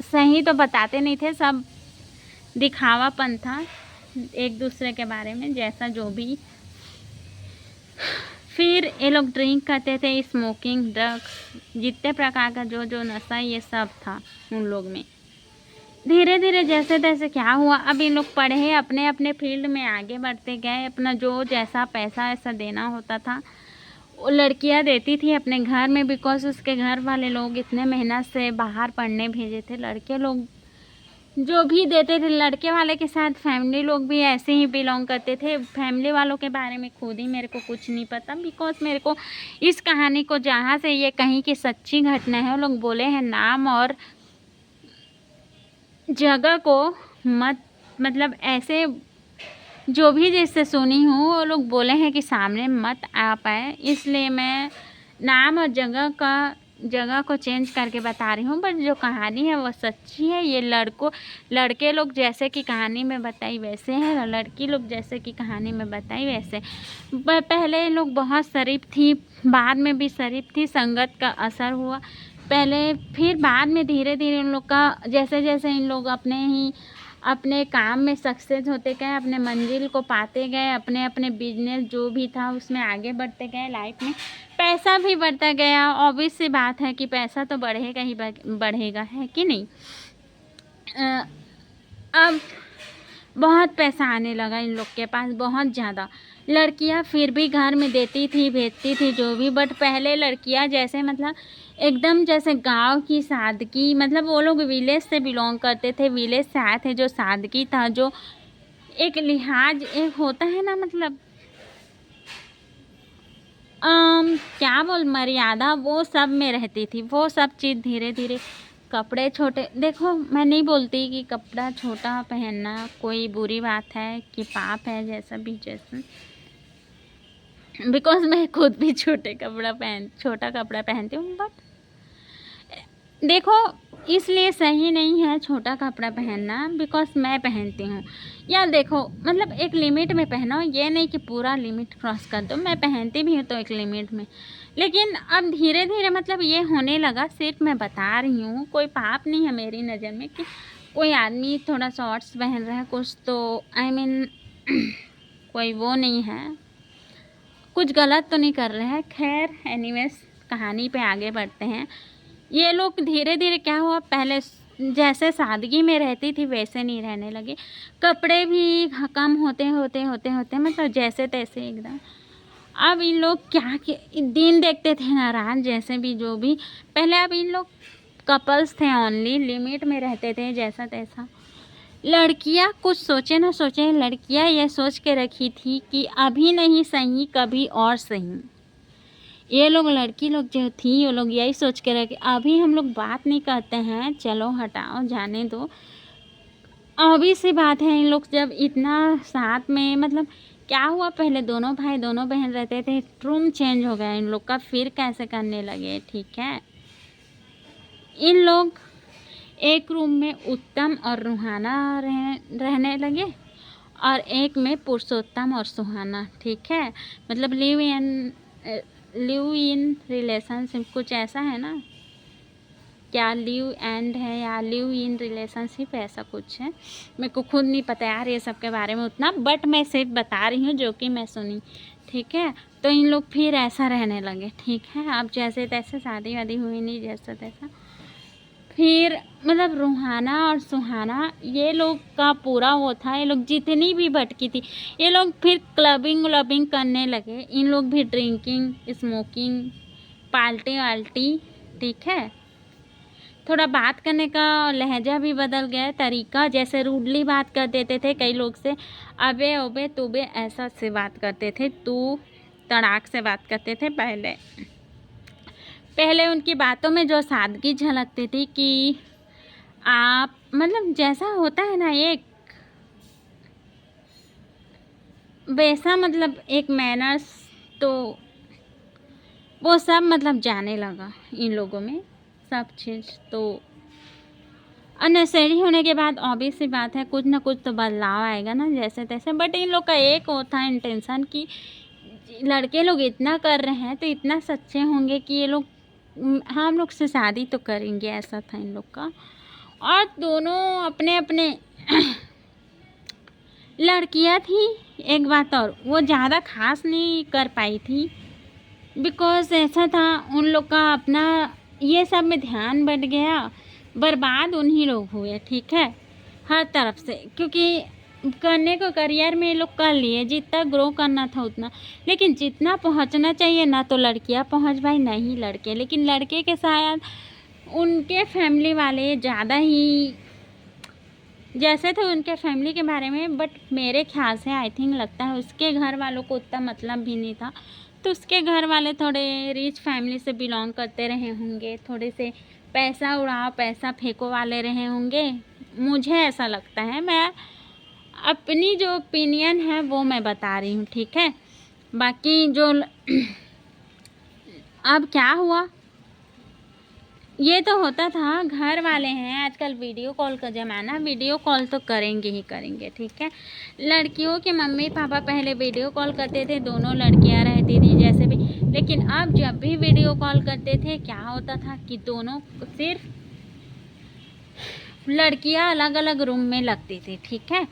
A: सही तो बताते नहीं थे, सब दिखावापन था एक दूसरे के बारे में, जैसा जो भी। फिर ये लोग ड्रिंक करते थे, स्मोकिंग, ड्रग्स, जितने प्रकार का जो जो नशा, ये सब था उन लोग में। धीरे धीरे जैसे तैसे क्या हुआ, अब ये लोग पढ़े, अपने अपने फील्ड में आगे बढ़ते गए, अपना जो जैसा पैसा ऐसा देना होता था वो लड़कियां देती थी अपने घर में, बिकॉज उसके घर वाले लोग इतने मेहनत से बाहर पढ़ने भेजे थे। लड़के लोग जो भी देते थे, लड़के वाले के साथ फैमिली लोग भी ऐसे ही बिलोंग करते थे। फैमिली वालों के बारे में खुद ही मेरे को कुछ नहीं पता, बिकॉज मेरे को इस कहानी को जहाँ से ये कहीं की सच्ची घटना है, वो लोग बोले हैं नाम और जगह को मत, मतलब ऐसे जो भी जिससे सुनी हूँ वो लोग बोले हैं कि सामने मत आ पाए, इसलिए मैं नाम और जगह को चेंज करके बता रही हूँ। बट जो कहानी है वो सच्ची है। ये लड़के लोग जैसे कि कहानी में बताई वैसे हैं, और लड़की लोग जैसे कि कहानी में बताई वैसे। पहले लोग बहुत शरीफ थी, बाद में भी शरीफ थी, संगत का असर हुआ पहले, फिर बाद में धीरे धीरे उन लोग का जैसे जैसे इन लोग अपने काम में सक्सेस होते गए, अपने मंजिल को पाते गए, अपने अपने बिजनेस जो भी था उसमें आगे बढ़ते गए, लाइफ में पैसा भी बढ़ता गया। ऑब्वियस सी बात है कि पैसा तो बढ़ेगा ही बढ़ेगा, है कि नहीं। अब बहुत पैसा आने लगा इन लोग के पास, बहुत ज़्यादा। लड़कियां फिर भी घर में देती थी, भेजती थी जो भी, बट पहले लड़कियां जैसे मतलब एकदम जैसे गांव की सादगी, मतलब वो लोग विलेज से बिलोंग करते थे, विलेज से आए थे, जो सादगी था, जो एक लिहाज एक होता है ना, मतलब क्या बोल, मर्यादा, वो सब में रहती थी। वो सब चीज़ धीरे धीरे, कपड़े छोटे, देखो मैं नहीं बोलती कि कपड़ा छोटा पहनना कोई बुरी बात है कि पाप है, जैसा भी जैसा, बिकॉज मैं खुद भी छोटा कपड़ा पहनती हूँ, बट देखो इसलिए सही नहीं है छोटा कपड़ा पहनना, बिकॉज मैं पहनती हूँ। या देखो मतलब एक लिमिट में पहनो, ये नहीं कि पूरा लिमिट क्रॉस कर दो। मैं पहनती भी हूँ तो एक लिमिट में, लेकिन अब धीरे धीरे मतलब ये होने लगा। सिर्फ मैं बता रही हूँ, कोई पाप नहीं है मेरी नज़र में कि कोई आदमी थोड़ा शॉर्ट्स पहन रहा है कुछ, तो आई मीन कोई वो नहीं है, कुछ गलत तो नहीं कर रहे हैं। खैर एनीवेज, कहानी पे आगे बढ़ते हैं। ये लोग धीरे धीरे क्या हुआ, पहले जैसे सादगी में रहती थी वैसे नहीं रहने लगे, कपड़े भी कम होते मतलब जैसे तैसे एकदम। अब इन लोग क्या दिन देखते थे ना रात, जैसे भी जो भी पहले। अब इन लोग कपल्स थे, ओनली लिमिट में रहते थे, जैसा तैसा। लड़कियां कुछ सोचे ना सोचे, लड़कियां ये सोच के रखी थी कि अभी नहीं सही कभी और सही। ये लोग लड़की लोग जो थी वो लोग यही सोच के रखे, अभी हम लोग बात नहीं करते हैं, चलो हटाओ जाने दो, ऑब्वियस सी बात है, इन लोग जब इतना साथ में, मतलब क्या हुआ, पहले दोनों भाई दोनों बहन रहते थे, रूम चेंज हो गया इन लोग का, फिर कैसे करने लगे? ठीक है, इन लोग एक रूम में उत्तम और रूहाना रहने लगे, और एक में पुरुषोत्तम और सुहाना। ठीक है, मतलब लिव इन रिलेशनशिप, कुछ ऐसा है ना, क्या लिव एंड है या लिव इन रिलेशनशिप, ऐसा कुछ है। मेरे को खुद नहीं पता यार ये सब के बारे में उतना, बट मैं सिर्फ बता रही हूँ जो कि मैं सुनी। ठीक है, तो इन लोग फिर ऐसा रहने लगे। ठीक है, अब जैसे तैसे शादी वादी हुई नहीं, जैसा तैसा फिर मतलब रूहाना और सुहाना ये लोग का पूरा वो था, ये लोग जितनी भी भटकी थी, ये लोग फिर क्लबिंग करने लगे। इन लोग भी ड्रिंकिंग स्मोकिंग पार्टी वाल्टी। ठीक है, थोड़ा बात करने का लहजा भी बदल गया, तरीका, जैसे रूडली बात कर देते थे कई लोग से, अबे ओबे तुबे ऐसा से बात करते थे, तू तड़ाक से बात करते थे। पहले उनकी बातों में जो सादगी झलकती थी कि आप मतलब जैसा होता है ना एक वैसा, मतलब एक मैनर्स, तो वो सब मतलब जाने लगा इन लोगों में सब चीज़। तो अननेसेसरी होने के बाद ऑब्वियस सी बात है कुछ ना कुछ तो बदलाव आएगा ना, जैसे तैसे। बट इन लोग का एक होता है इंटेंशन कि लड़के लोग इतना कर रहे हैं तो इतना सच्चे होंगे कि ये लोग हम लोग से शादी तो करेंगे, ऐसा था इन लोग का। और दोनों अपने अपने लड़कियां थी, एक बात और, वो ज़्यादा खास नहीं कर पाई थी, बिकॉज ऐसा था उन लोग का अपना ये सब में ध्यान बढ़ गया, बर्बाद उन्हीं लोग हुए। ठीक है, हर तरफ से, क्योंकि करने को करियर में ये लोग कर लिए, जितना ग्रो करना था उतना, लेकिन जितना पहुंचना चाहिए ना तो लड़कियां पहुंच पाई ना ही लड़के। लेकिन लड़के के शायद उनके फैमिली वाले ज़्यादा ही जैसे थे उनके फैमिली के बारे में, बट मेरे ख्याल से आई थिंक लगता है उसके घर वालों को उतना मतलब भी नहीं था, तो उसके घर वाले थोड़े रिच फैमिली से बिलोंग करते रहे होंगे, थोड़े से पैसा उड़ाओ पैसा फेंको वाले रहे होंगे, मुझे ऐसा लगता है। मैं अपनी जो ओपिनियन है वो मैं बता रही हूँ। ठीक है, बाकी जो अब क्या हुआ, ये तो होता था, घर वाले हैं आजकल वीडियो कॉल का ज़माना, वीडियो कॉल तो करेंगे ही करेंगे। ठीक है, लड़कियों के मम्मी पापा पहले वीडियो कॉल करते थे, दोनों लड़कियां रहती थी जैसे भी, लेकिन अब जब भी वीडियो कॉल करते थे क्या होता था कि दोनों सिर्फ लड़कियां अलग अलग रूम में लगती थी। ठीक है,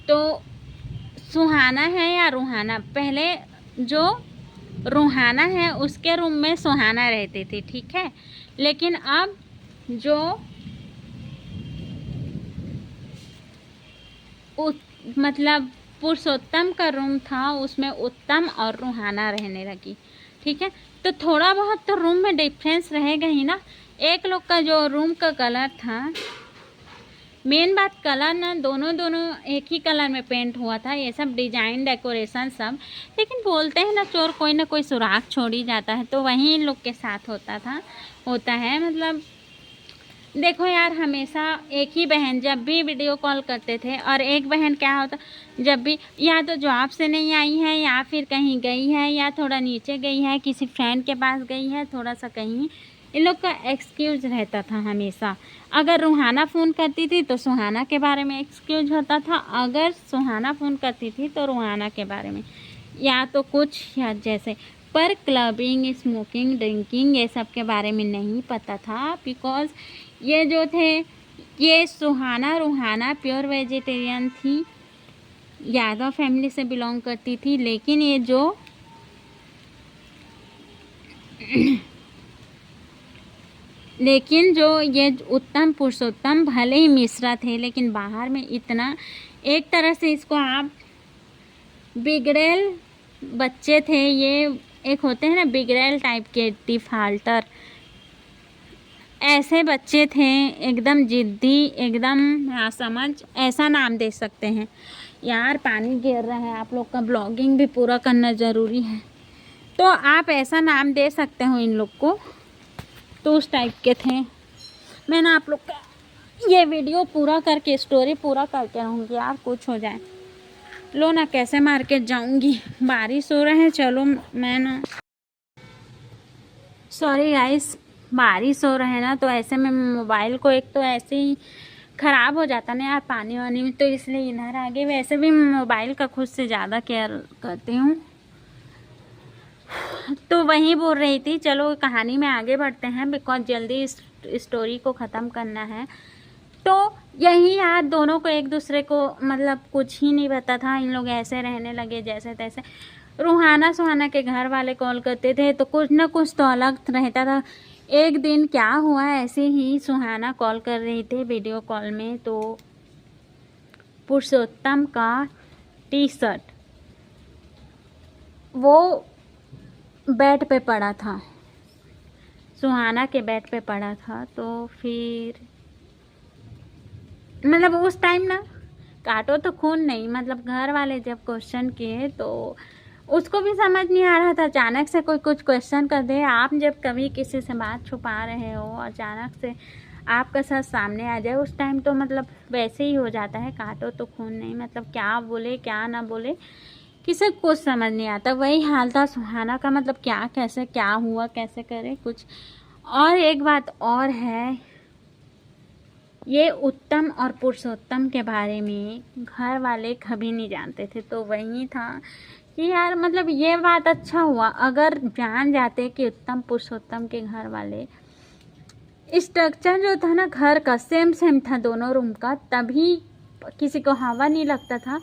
A: तो सुहाना है या रूहाना, पहले जो रूहाना है उसके रूम में सुहाना रहती थी। ठीक है, लेकिन अब जो मतलब पुरुषोत्तम का रूम था उसमें उत्तम और रूहाना रहने लगी। ठीक है, तो थोड़ा बहुत तो रूम में डिफरेंस रहेगा ही ना। एक लोग का जो रूम का कलर था, मेन बात कलर ना, दोनों एक ही कलर में पेंट हुआ था, ये सब डिजाइन डेकोरेशन सब, लेकिन बोलते हैं ना चोर कोई ना कोई सुराग छोड़ ही जाता है, तो वहीं इन लोग के साथ होता है। मतलब देखो यार, हमेशा एक ही बहन जब भी वीडियो कॉल करते थे, और एक बहन क्या होता जब भी या तो जॉब से नहीं आई है या फिर कहीं गई है या थोड़ा नीचे गई है, किसी फ्रेंड के पास गई है, थोड़ा सा कहीं, इन लोग का एक्सक्यूज़ रहता था हमेशा। अगर रूहाना फ़ोन करती थी तो सुहाना के बारे में एक्सक्यूज होता था, अगर सुहाना फ़ोन करती थी तो रूहाना के बारे में, या तो कुछ या जैसे। पर क्लबिंग स्मोकिंग ड्रिंकिंग ये सब के बारे में नहीं पता था, बिकॉज़ ये जो थे, ये सुहाना रूहाना प्योर वेजिटेरियन थी, यादव फैमिली से बिलोंग करती थी, लेकिन ये जो ये उत्तम पुरुषोत्तम भले ही मिश्रा थे, लेकिन बाहर में इतना, एक तरह से इसको आप बिगड़ेल बच्चे थे, ये एक होते हैं ना बिगड़ेल टाइप के डिफाल्टर, ऐसे बच्चे थे, एकदम जिद्दी, एकदम नासमझ, ऐसा नाम दे सकते हैं। यार पानी गिर रहा है, आप लोग का ब्लॉगिंग भी पूरा करना ज़रूरी है, तो आप ऐसा नाम दे सकते हो इन लोग को, तो उस टाइप के थे। मैंने आप लोग का ये वीडियो पूरा करके स्टोरी पूरा करके रहूँगी यार, कुछ हो जाए। लो ना, कैसे मार्केट जाऊँगी, बारिश हो रहा है। चलो मैं ना, सॉरी गाइस, बारिश हो रहा है ना, तो ऐसे में मोबाइल को एक तो ऐसे ही ख़राब हो जाता ना यार पानी वानी में, तो इसलिए इधर आगे। वैसे भी मोबाइल का खुद से ज़्यादा केयर करती हूँ। तो वही बोल रही थी, चलो कहानी में आगे बढ़ते हैं, बिकॉज जल्दी इस स्टोरी को ख़त्म करना है। तो यही यार, दोनों को एक दूसरे को मतलब कुछ ही नहीं पता था, इन लोग ऐसे रहने लगे जैसे तैसे। रूहाना सुहाना के घर वाले कॉल करते थे तो कुछ ना कुछ तो अलग रहता था। एक दिन क्या हुआ, ऐसे ही सुहाना कॉल कर रही थी वीडियो कॉल में, तो पुरुषोत्तम का टी शर्ट वो बेड पे पड़ा था, सुहाना के बेड पे पड़ा था। तो फिर मतलब उस टाइम ना, काटो तो खून नहीं, मतलब घर वाले जब क्वेश्चन किए तो उसको भी समझ नहीं आ रहा था। अचानक से कोई कुछ क्वेश्चन कर दे, आप जब कभी किसी से बात छुपा रहे हो, अचानक से आपका सच सामने आ जाए, उस टाइम तो मतलब वैसे ही हो जाता है, काटो तो खून नहीं, मतलब क्या बोले क्या ना बोले, किसी को कुछ समझ नहीं आता। वही हाल था सुहाना का, मतलब क्या कैसे क्या हुआ, कैसे करे कुछ। और एक बात और है, ये उत्तम और पुरुषोत्तम के बारे में घर वाले कभी नहीं जानते थे। तो वही था कि यार मतलब ये बात अच्छा हुआ, अगर जान जाते कि उत्तम पुरुषोत्तम के घर वाले, स्ट्रक्चर जो था ना घर का सेम सेम था दोनों रूम का, तभी किसी को हवा नहीं लगता था।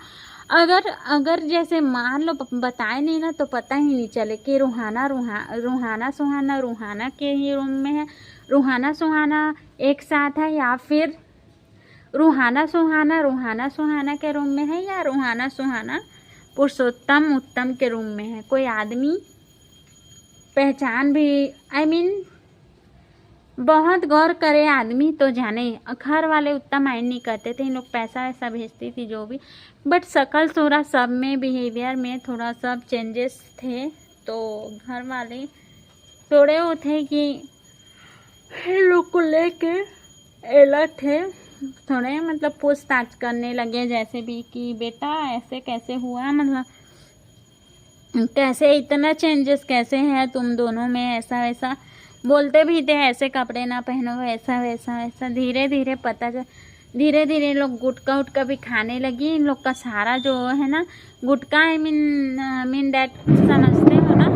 A: अगर जैसे मान लो बताए नहीं ना, तो पता ही नहीं चले कि रूहाना सुहाना के ही रूम में है, रूहाना सुहाना एक साथ है, या फिर रूहाना सुहाना के रूम में है, या रूहाना सुहाना पुरुषोत्तम उत्तम के रूम में है। कोई आदमी पहचान भी, I mean, बहुत गौर करे आदमी तो जाने। घर वाले उतना माइंड नहीं करते थे, इन लोग पैसा वैसा भेजती थी जो भी, बट शकल सूरत सब में, बिहेवियर में थोड़ा सब चेंजेस थे। तो घर वाले थोड़े वो थे कि इन लोग को लेके अलर्ट थे, थोड़े मतलब पूछताछ करने लगे, जैसे भी कि बेटा ऐसे कैसे हुआ, मतलब कैसे इतना चेंजेस कैसे है तुम दोनों में, ऐसा वैसा बोलते भी थे, ऐसे कपड़े ना पहनो, ऐसा वैसा वैसा। धीरे धीरे पता चल, धीरे धीरे लोग गुटखा उटका भी खाने लगी। इन लोग का सारा जो है ना गुटखा, आई मीन डैट, समझते हो ना।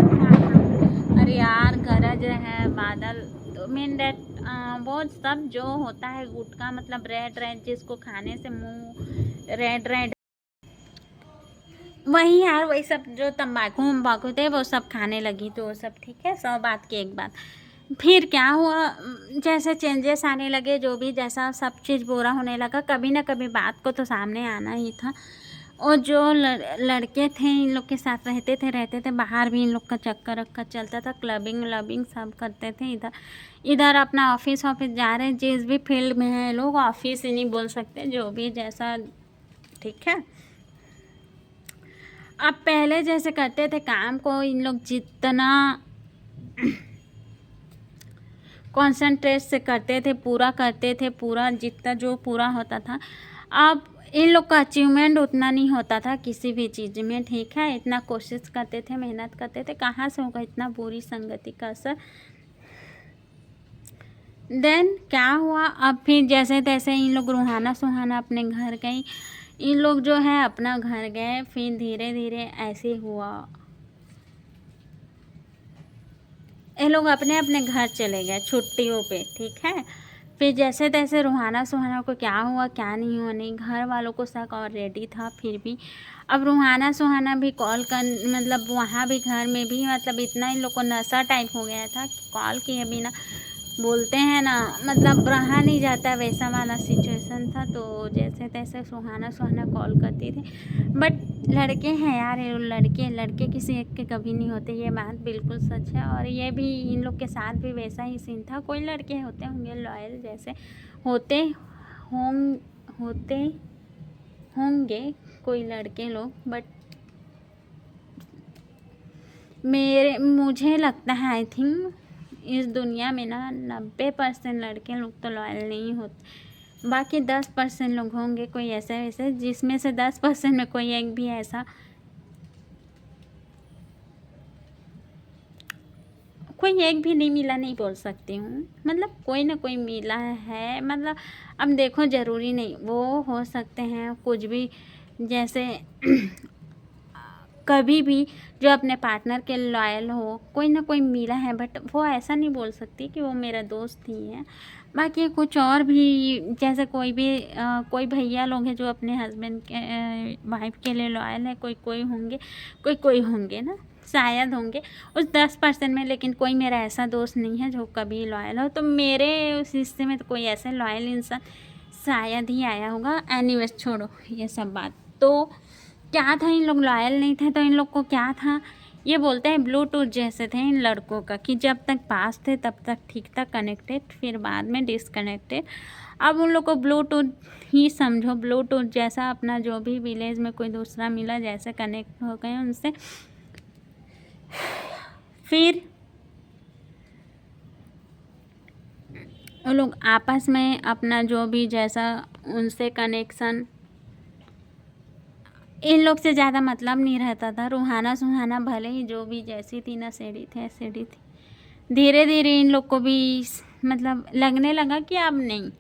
A: अरे यार गरज है बादल, तो मीन डैट वो सब जो होता है गुटखा, मतलब रेड रेड, जिसको खाने से मुंह रेड रेड, वही यार वही सब जो तम्बाकू वम्बाकू थे वो सब खाने लगी। तो वो सब ठीक है, 100 बात की एक बात। फिर क्या हुआ, जैसे चेंजेस आने लगे, जो भी जैसा सब चीज़ बुरा होने लगा, कभी ना कभी बात को तो सामने आना ही था। और जो लड़के थे इन लोग के साथ रहते थे, बाहर भी इन लोग का चक्कर वक्कर चलता था, क्लबिंग व्लबिंग सब करते थे। इधर इधर अपना ऑफिस जा रहे हैं, जिस भी फील्ड में है लोग, ऑफिस ही नहीं बोल सकते, जो भी जैसा, ठीक है। अब पहले जैसे करते थे काम को, इन लोग जितना कॉन्सेंट्रेट से करते थे, पूरा करते थे, पूरा जितना जो पूरा होता था। अब इन लोग का अचीवमेंट उतना नहीं होता था किसी भी चीज़ में, ठीक है। इतना कोशिश करते थे, मेहनत करते थे, कहाँ से होगा इतना बुरी संगति का असर। देन क्या हुआ, अब फिर जैसे तैसे इन लोग रूहाना सुहाना अपने घर गई, इन लोग जो है अपना घर गए। फिर धीरे धीरे ऐसे हुआ, ये लोग अपने अपने घर चले गए छुट्टियों पे, ठीक है। फिर जैसे तैसे रूहाना सुहाना को क्या हुआ क्या नहीं हुआ नहीं, घर वालों को शक ऑलरेडी था। फिर भी अब रूहाना सुहाना भी कॉल कर, मतलब वहाँ भी घर में भी, मतलब इतना इन लोग को नशा टाइप हो गया था कि कॉल किए बिना, बोलते हैं ना, मतलब रहा नहीं जाता, वैसा वाला सिचुएशन था। तो जैसे तैसे सुहाना सुहाना कॉल करती थी, बट लड़के हैं यार, ये लड़के किसी एक के कभी नहीं होते, ये बात बिल्कुल सच है। और ये भी इन लोग के साथ भी वैसा ही सीन था। कोई लड़के होते होंगे लॉयल, जैसे होते होंगे कोई लड़के लोग, बट मुझे लगता है, आई थिंक इस दुनिया में ना 90% लड़के लोग तो लॉयल नहीं होते, बाकी 10% लोग होंगे कोई ऐसे वैसे, जिसमें से 10% में कोई एक भी ऐसा, कोई एक भी नहीं मिला नहीं बोल सकती हूँ, मतलब कोई ना कोई मिला है। मतलब अब देखो, ज़रूरी नहीं वो हो सकते हैं कुछ भी, जैसे कभी भी जो अपने पार्टनर के लॉयल हो, कोई ना कोई मिला है, बट वो ऐसा नहीं बोल सकती कि वो मेरा दोस्त ही है। बाकी कुछ और भी, जैसे कोई भी कोई भैया लोग हैं जो अपने हस्बैंड के वाइफ के लिए लॉयल है, कोई कोई होंगे, कोई कोई होंगे ना, शायद होंगे उस 10% में। लेकिन कोई मेरा ऐसा दोस्त नहीं है जो कभी लॉयल हो, तो मेरे उस हिस्से में तो कोई ऐसा लॉयल इंसान शायद ही आया होगा। एनीवेज छोड़ो ये सब बात। तो क्या था, इन लोग लॉयल नहीं थे तो इन लोग को क्या था, ये बोलते हैं ब्लूटूथ जैसे थे इन लड़कों का, कि जब तक पास थे तब तक ठीक था कनेक्टेड, फिर बाद में डिसकनेक्टेड। अब उन लोग को ब्लूटूथ ही समझो, ब्लूटूथ जैसा अपना जो भी विलेज में कोई दूसरा मिला जैसे कनेक्ट हो गए उनसे। फिर वो लोग आपस में अपना जो भी जैसा उनसे कनेक्शन, इन लोग से ज़्यादा मतलब नहीं रहता था। रूहाना सुहाना भले ही जो भी जैसी थी ना, सेड़ी थी सेड़ी थी, धीरे धीरे इन लोग को भी मतलब लगने लगा कि अब नहीं,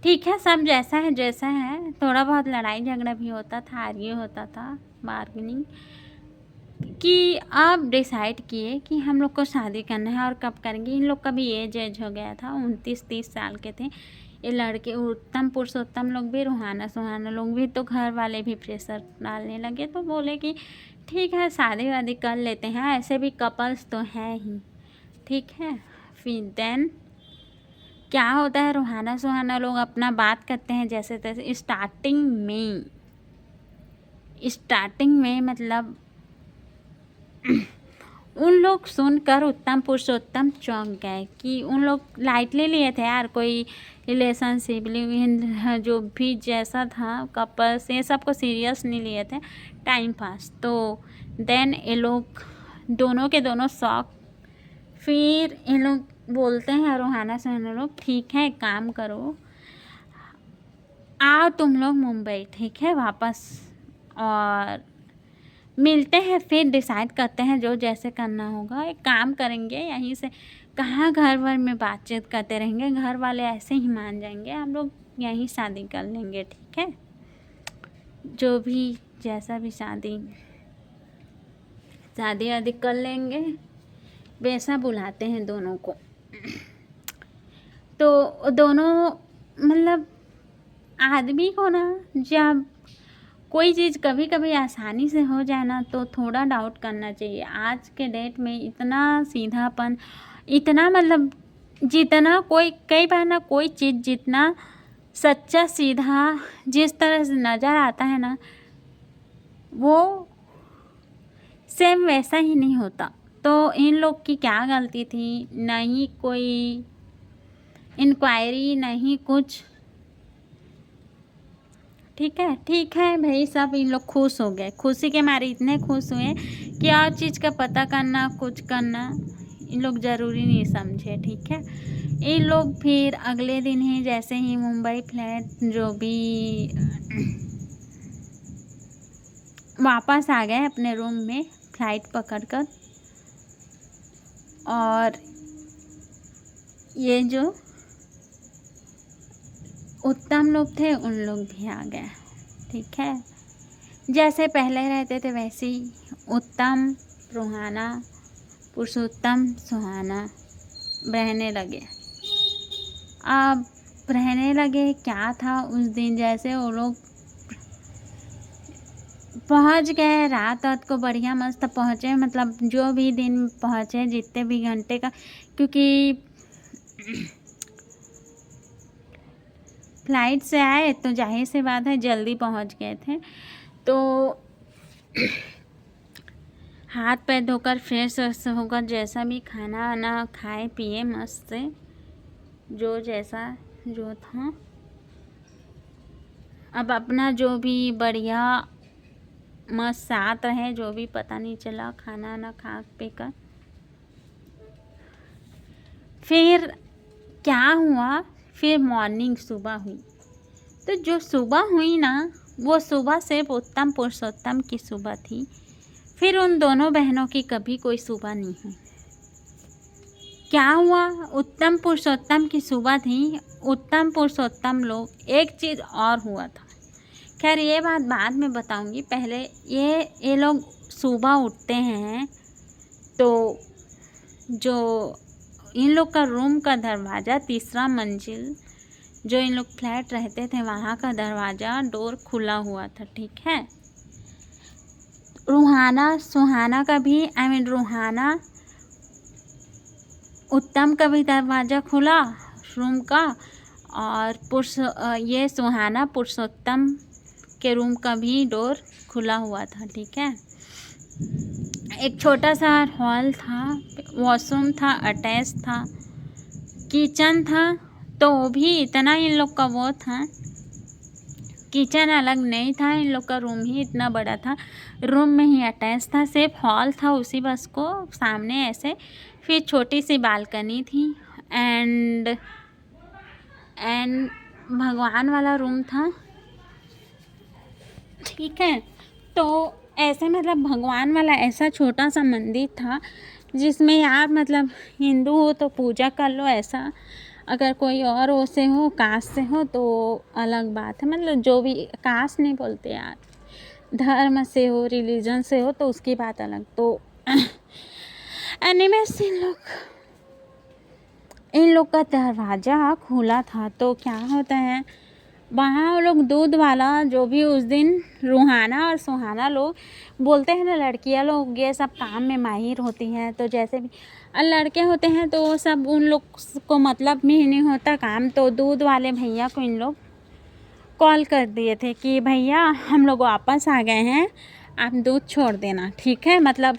A: ठीक है सब जैसा है जैसा है। थोड़ा बहुत लड़ाई झगड़ा भी होता था, आर्ग्यू ये होता था, बार्गेनिंग, कि अब डिसाइड किए कि हम लोग को शादी करना है और कब करेंगे। इन लोग का भी एज हो गया था, 29-30 साल के थे ये लड़के। उत्तम पुरुषोत्तम लोग भी, रूहाना सुहाना लोग भी, तो घर वाले भी प्रेशर डालने लगे। तो बोले कि ठीक है शादी वादी कर लेते हैं, ऐसे भी कपल्स तो हैं ही, ठीक है। फिर देन क्या होता है, रूहाना सुहाना लोग अपना बात करते हैं जैसे तैसे। स्टार्टिंग में मतलब उन लोग सुनकर उत्तम पुरुषोत्तम चौंक गए, कि उन लोग लाइटली लिए थे यार, कोई रिलेशनशिप लिव इन जो भी जैसा था कपल्स, ये सब को सीरियस नहीं लिए थे, टाइम पास। तो देन ये लोग दोनों के दोनों शौक। फिर ये लोग बोलते हैं रूहाना सुहाना लोग, ठीक है एक काम करो, आओ तुम लोग मुंबई, ठीक है वापस, और मिलते हैं, फिर डिसाइड करते हैं जो जैसे करना होगा। एक काम करेंगे यहीं से, कहाँ घर वर में बातचीत करते रहेंगे, घर वाले ऐसे ही मान जाएंगे, हम लोग यहीं शादी कर लेंगे, ठीक है। जो भी जैसा भी शादी वादी कर लेंगे, वैसा बुलाते हैं दोनों को। तो दोनों मतलब आदमी को ना, जब कोई चीज़ कभी कभी आसानी से हो जाए ना, तो थोड़ा डाउट करना चाहिए। आज के डेट में इतना सीधापन, इतना मतलब जितना कोई, कई बार ना कोई चीज़ जितना सच्चा सीधा जिस तरह से नज़र आता है ना, वो सेम वैसा ही नहीं होता। तो इन लोग की क्या गलती थी, नहीं कोई इंक्वायरी नहीं कुछ, ठीक है भाई, सब इन लोग खुश हो गए, खुशी के मारे इतने खुश हुए कि और चीज़ का पता करना कुछ करना इन लोग ज़रूरी नहीं समझे, ठीक है। इन लोग फिर अगले दिन ही जैसे ही मुंबई फ्लैट जो भी वापस आ गए अपने रूम में फ्लाइट पकड़कर, और ये जो उत्तम लोग थे उन लोग भी आ गए, ठीक है। जैसे पहले रहते थे वैसे ही उत्तम, रूहाना, पुरुषोत्तम, सुहाना रहने लगे। अब रहने लगे क्या था उस दिन, जैसे वो लोग पहुंच गए रात को बढ़िया मस्त पहुंचे, मतलब जो भी दिन पहुंचे जितने भी घंटे का, क्योंकि फ्लाइट से आए तो जाहिर सी बात है जल्दी पहुंच गए थे। तो हाथ पैर धोकर फ्रेश होकर जैसा भी खाना वाना खाए पिए मस्त से, जो जैसा जो था, अब अपना जो भी बढ़िया मस्त साथ रहे, जो भी पता नहीं चला, खाना ना खा पी कर। फिर क्या हुआ, फिर मॉर्निंग सुबह हुई, तो जो सुबह हुई ना, वो सुबह सिर्फ उत्तम पुरुषोत्तम की सुबह थी, फिर उन दोनों बहनों की कभी कोई सुबह नहीं हुई। क्या हुआ? उत्तम पुरुषोत्तम की सुबह थी, उत्तम पुरुषोत्तम लोग, एक चीज़ और हुआ था। खैर ये बात बाद में बताऊंगी, पहले ये लोग सुबह उठते हैं तो जो इन लोग का रूम का दरवाज़ा, तीसरा मंजिल जो इन लोग फ्लैट रहते थे वहाँ का दरवाज़ा, डोर खुला हुआ था, ठीक है। सुहाना का भी रूहाना उत्तम का भी दरवाज़ा खुला रूम का, और ये सुहाना पुरुषोत्तम के रूम का भी डोर खुला हुआ था, ठीक है। एक छोटा सा हॉल था, वॉशरूम था, अटैच था, किचन था, तो वो भी इतना इन लोग का वो था, किचन अलग नहीं था, इन लोग का रूम ही इतना बड़ा था, रूम में ही अटैच था, सिर्फ हॉल था उसी बस को सामने ऐसे, फिर छोटी सी बालकनी थी, एंड भगवान वाला रूम था, ठीक है। तो ऐसे मतलब भगवान वाला ऐसा छोटा सा मंदिर था जिसमें यार मतलब हिंदू हो तो पूजा कर लो, ऐसा अगर कोई और वो से हो, कास्ट से हो तो अलग बात है, मतलब जो भी, कास्ट नहीं बोलते यार, धर्म से हो, रिलीजन से हो तो उसकी बात अलग। तो एनिमेस इन लोग का दरवाज़ा खुला था, तो क्या होता है वहाँ वो लोग दूध वाला जो भी उस दिन रूहाना और सुहाना लोग बोलते हैं ना, लड़कियाँ लोग ये सब काम में माहिर होती हैं, तो जैसे भी लड़के होते हैं तो वो सब उन लोग को मतलब भी नहीं होता काम, तो दूध वाले भैया को इन लोग कॉल कर दिए थे कि भैया हम लोग वापस आ गए हैं, आप दूध छोड़ देना, ठीक है। मतलब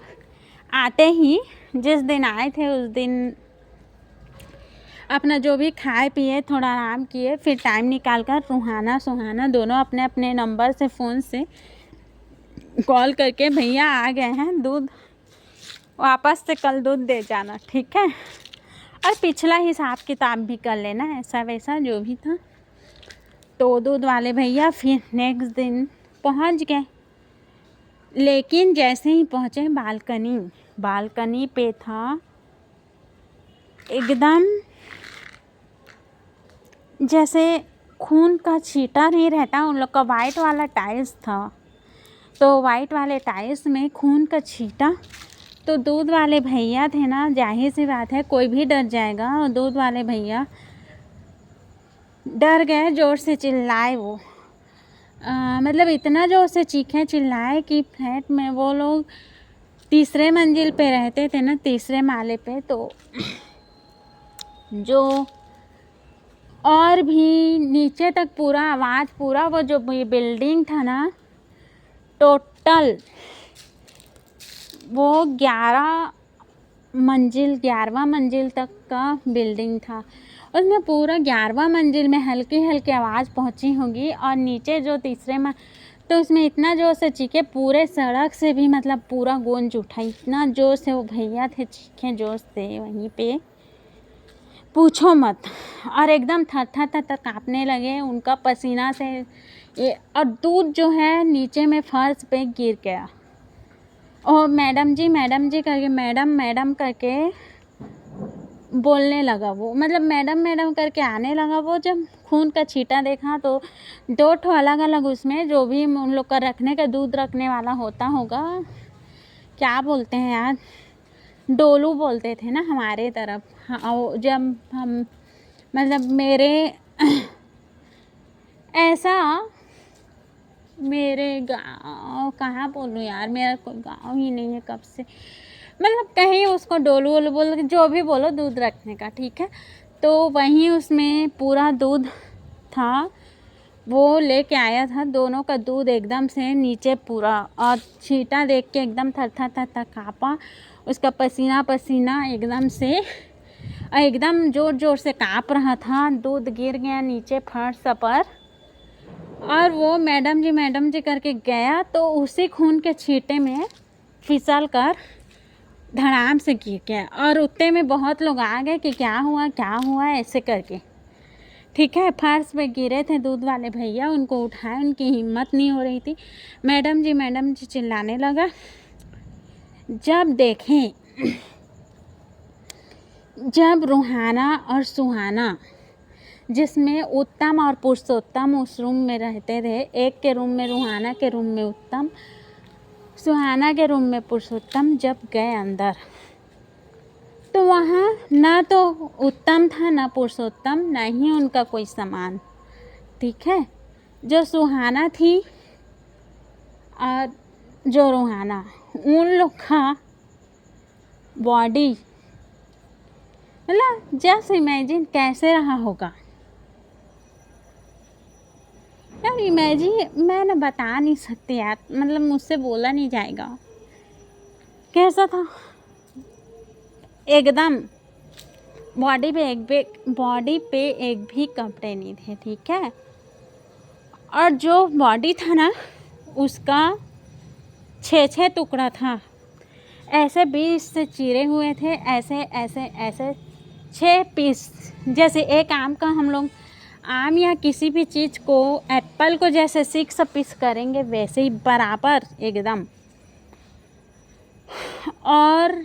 A: आते ही जिस दिन आए थे उस दिन अपना जो भी खाए पिए, थोड़ा आराम किए, फिर टाइम निकाल कर रूहाना सुहाना दोनों अपने अपने नंबर से फ़ोन से कॉल करके भैया आ गए हैं, दूध वापस से कल दूध दे जाना, ठीक है। और पिछला हिसाब किताब भी कर लेना, ऐसा वैसा जो भी था। तो दूध वाले भैया फिर नेक्स्ट दिन पहुंच गए, लेकिन जैसे ही पहुँचे बालकनी पे था एकदम जैसे खून का छींटा नहीं रहता, उन लोग का वाइट वाला टाइल्स था, तो वाइट वाले टाइल्स में खून का छींटा। तो दूध वाले भैया थे ना, जाहिर सी बात है कोई भी डर जाएगा, और दूध वाले भैया डर गए, ज़ोर से चिल्लाए वो, मतलब इतना ज़ोर से चीखे चिल्लाए कि फ्लैट में वो लोग तीसरे मंजिल पे रहते थे ना, तीसरे माले पे, तो जो और भी नीचे तक पूरा आवाज़, पूरा वो जो बिल्डिंग था ना, टोटल वो 11वां मंजिल तक का बिल्डिंग था, उसमें पूरा 11वां मंजिल में हल्की हल्की आवाज़ पहुंची होगी, और नीचे जो तो उसमें इतना जोर से चीखे, पूरे सड़क से भी मतलब पूरा गूंज उठा, इतना जोर से वो भैया थे, चीखे जोर से वहीं पे, पूछो मत। और एकदम थर काँपने लगे, उनका पसीना से ये, और दूध जो है नीचे में फर्श पे गिर गया, और मैडम जी करके मैडम करके बोलने लगा वो, मतलब मैडम करके आने लगा वो। जब खून का छींटा देखा तो 2 ठो अलग अलग, उसमें जो भी उन लोग का रखने का दूध रखने वाला होता होगा, क्या बोलते हैं यार, डोलू बोलते थे ना हमारे तरफ। हाँ, जब हम मतलब मेरे ऐसा मेरे गाँव, कहाँ बोलूँ यार, मेरा कोई गाँव ही नहीं है कब से, मतलब कहीं उसको डोलू वोलू बोल, जो भी बोलो, दूध रखने का, ठीक है। तो वहीं उसमें पूरा दूध था, वो लेके आया था, दोनों का दूध एकदम से नीचे पूरा, और छींटा देख के एकदम थर काँपा, उसका पसीना एकदम से, एकदम जोर से काँप रहा था, दूध गिर गया नीचे फर्श पर, और वो मैडम जी करके गया, तो उसी खून के छींटे में फिसल कर धड़ाम से गिर गया, और उतने में बहुत लोग आ गए कि क्या हुआ ऐसे करके। ठीक है। फर्श पे गिरे थे दूध वाले भैया, उनको उठाए, उनकी हिम्मत नहीं हो रही थी। मैडम जी चिल्लाने लगा। जब रूहाना और सुहाना, जिसमें उत्तम और पुरुषोत्तम उस रूम में रहते थे, एक के रूम में रूहाना, के रूम में उत्तम, सुहाना के रूम में पुरुषोत्तम, जब गए अंदर तो वहाँ ना तो उत्तम था ना पुरुषोत्तम, ना ही उनका कोई सामान। ठीक है। जो सुहाना थी और जो रूहाना, उन लोग का बॉडी, मतलब जस्ट इमेजिन कैसे रहा होगा यार। इमेजिन मैं ना बता नहीं सकती यार, मतलब मुझसे बोला नहीं जाएगा। कैसा था एकदम, बॉडी पे एक भी कपड़े नहीं थे। ठीक है। और जो बॉडी था ना, उसका 6 टुकड़ा था, ऐसे 20 से चीरे हुए थे, ऐसे ऐसे ऐसे 6 पीस। जैसे एक आम का हम लोग आम या किसी भी चीज़ को, एप्पल को जैसे 6 पीस करेंगे, वैसे ही बराबर एकदम। और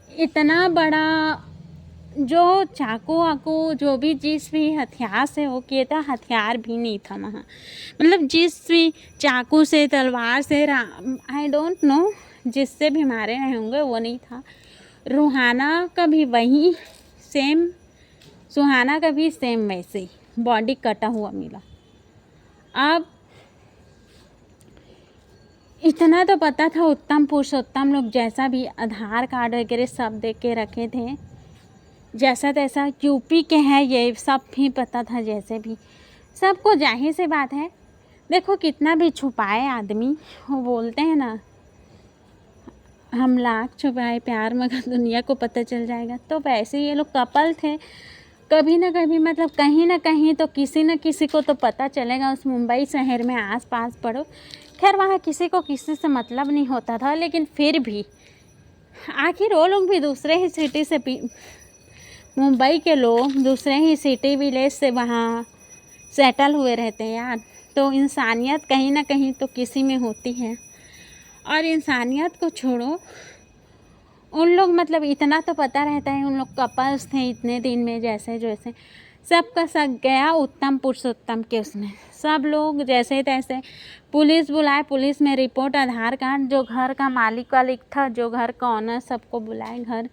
A: इतना बड़ा, जो चाकू वाकू जो भी जिस भी हथियार से वो किया था, हथियार भी नहीं था वहाँ। मतलब जिस भी चाकू से, तलवार से, आई डोंट नो, जिससे भी मारे रहे होंगे वो नहीं था। रूहाना का भी वही सेम, सुहाना का भी सेम वैसे ही बॉडी कटा हुआ मिला। अब इतना तो पता था, उत्तम पुरुषोत्तम लोग जैसा भी आधार कार्ड वगैरह सब दे के रखे थे, जैसा तैसा यूपी के हैं, ये सब भी पता था। जैसे भी सबको जाहिर सी बात है, देखो कितना भी छुपाए आदमी, वो बोलते हैं ना, हम लाख छुपाए प्यार मगर दुनिया को पता चल जाएगा। तो वैसे ये लोग कपल थे, कभी ना कभी मतलब कहीं ना कहीं तो किसी न किसी को तो पता चलेगा। उस मुंबई शहर में आस पास पड़ो, खैर वहाँ किसी को किसी से मतलब नहीं होता था, लेकिन फिर भी आखिर वो लोग भी दूसरे ही सिटी से, मुंबई के लोग दूसरे ही सिटी विलेज से वहाँ सेटल हुए रहते हैं यार। तो इंसानियत कहीं ना कहीं तो किसी में होती है। और इंसानियत को छोड़ो, उन लोग मतलब इतना तो पता रहता है, उन लोग कपल्स थे इतने दिन में, जैसे जैसे सबका सब गया उत्तम पुरुषोत्तम के उसमें, सब लोग जैसे तैसे पुलिस बुलाए, पुलिस में रिपोर्ट, आधार कार्ड, जो घर का मालिक वालिक था, जो घर का ऑनर, सबको बुलाए घर,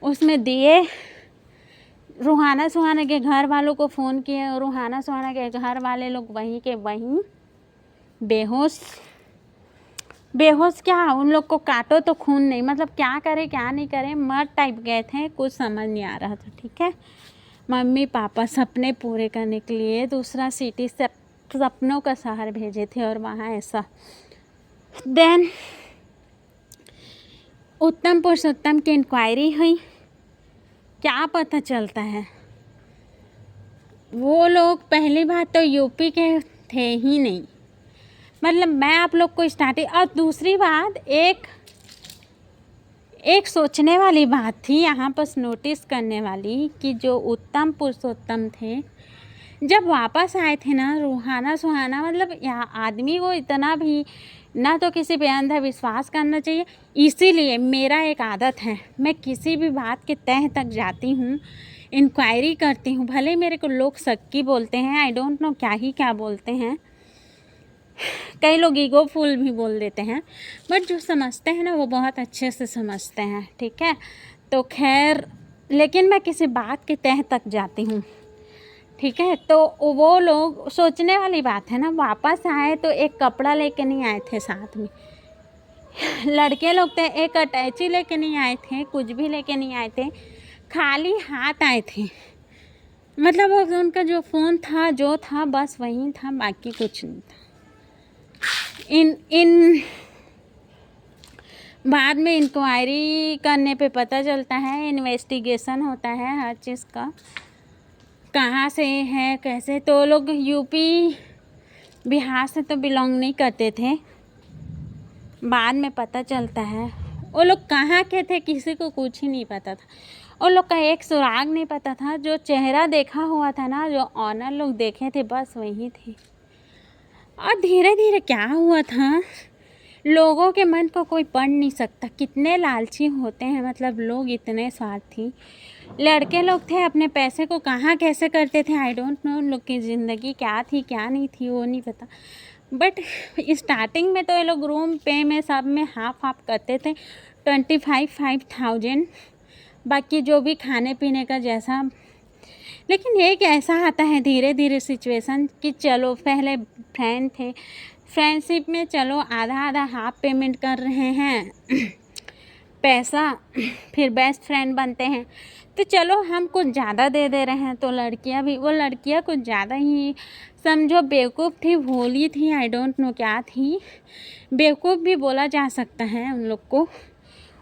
A: उसमें दिए। रूहाना सुहाना के घर वालों को फ़ोन किए, और रूहाना सुहाना के घर वाले लोग वहीं के वहीं बेहोश क्या, उन लोग को काटो तो खून नहीं, मतलब क्या करे क्या नहीं करे, मर टाइप गए थे, कुछ समझ नहीं आ रहा था। ठीक है। मम्मी पापा सपने पूरे करने के लिए दूसरा सिटी से सपनों का शहर भेजे थे, और वहाँ ऐसा। देन उत्तम पुरुषोत्तम की इंक्वायरी हुई। क्या पता चलता है, वो लोग पहली बात तो यूपी के थे ही नहीं, मतलब मैं आप लोग को स्टार्टिंग। और दूसरी बात, एक सोचने वाली बात थी यहाँ पर, नोटिस करने वाली, कि जो उत्तम पुरुषोत्तम थे जब वापस आए थे ना, रूहाना सुहाना, मतलब यहाँ आदमी को इतना भी ना तो किसी पे अंधविश्वास करना चाहिए। इसीलिए मेरा एक आदत है, मैं किसी भी बात के तह तक जाती हूँ, इंक्वायरी करती हूँ, भले मेरे को लोग शक्की बोलते हैं, आई डोंट नो क्या बोलते हैं, कई लोग ईगो फुल भी बोल देते हैं, बट जो समझते हैं ना वो बहुत अच्छे से समझते हैं। ठीक है। तो खैर, लेकिन मैं किसी बात के तह तक जाती हूँ। ठीक है। तो वो लोग, सोचने वाली बात है ना, वापस आए तो एक कपड़ा लेके नहीं आए थे साथ में, लड़के लोग थे, एक अटैची लेके नहीं आए थे, कुछ भी लेके नहीं आए थे, खाली हाथ आए थे। मतलब वो उनका जो फ़ोन था जो था बस वही था, बाकी कुछ नहीं था। इन बाद में इंक्वायरी करने पे पता चलता है, इन्वेस्टिगेशन होता है हर चीज़ का, कहाँ से है कैसे। तो लोग यूपी बिहार से तो बिलोंग नहीं करते थे, बाद में पता चलता है वो लोग कहाँ के थे, किसी को कुछ ही नहीं पता था। उन लोग का एक सुराग नहीं पता था, जो चेहरा देखा हुआ था ना, जो ऑनर लोग देखे थे बस वही थी। और धीरे धीरे क्या हुआ था, लोगों के मन को कोई पढ़ नहीं सकता, कितने लालची होते हैं, मतलब लोग इतने स्वार्थी। लड़के लोग थे, अपने पैसे को कहाँ कैसे करते थे आई डोंट नो, उन लोग की ज़िंदगी क्या थी क्या नहीं थी वो नहीं पता। बट स्टार्टिंग में तो ये लोग रूम पे में सब में हाफ हाफ करते थे 25,000। बाकी जो भी खाने पीने का जैसा, लेकिन ये कैसा आता है धीरे धीरे सिचुएशन कि चलो पहले फ्रेंड थे, फ्रेंडशिप में चलो आधा आधा हाफ पेमेंट कर रहे हैं पैसा, फिर बेस्ट फ्रेंड बनते हैं तो चलो हम कुछ ज़्यादा दे दे रहे हैं। तो लड़कियां भी, वो लड़कियां कुछ ज़्यादा ही समझो बेवकूफ़ थी, भोली थी, आई डोंट नो क्या थी, बेवकूफ़ भी बोला जा सकता है उन लोग को।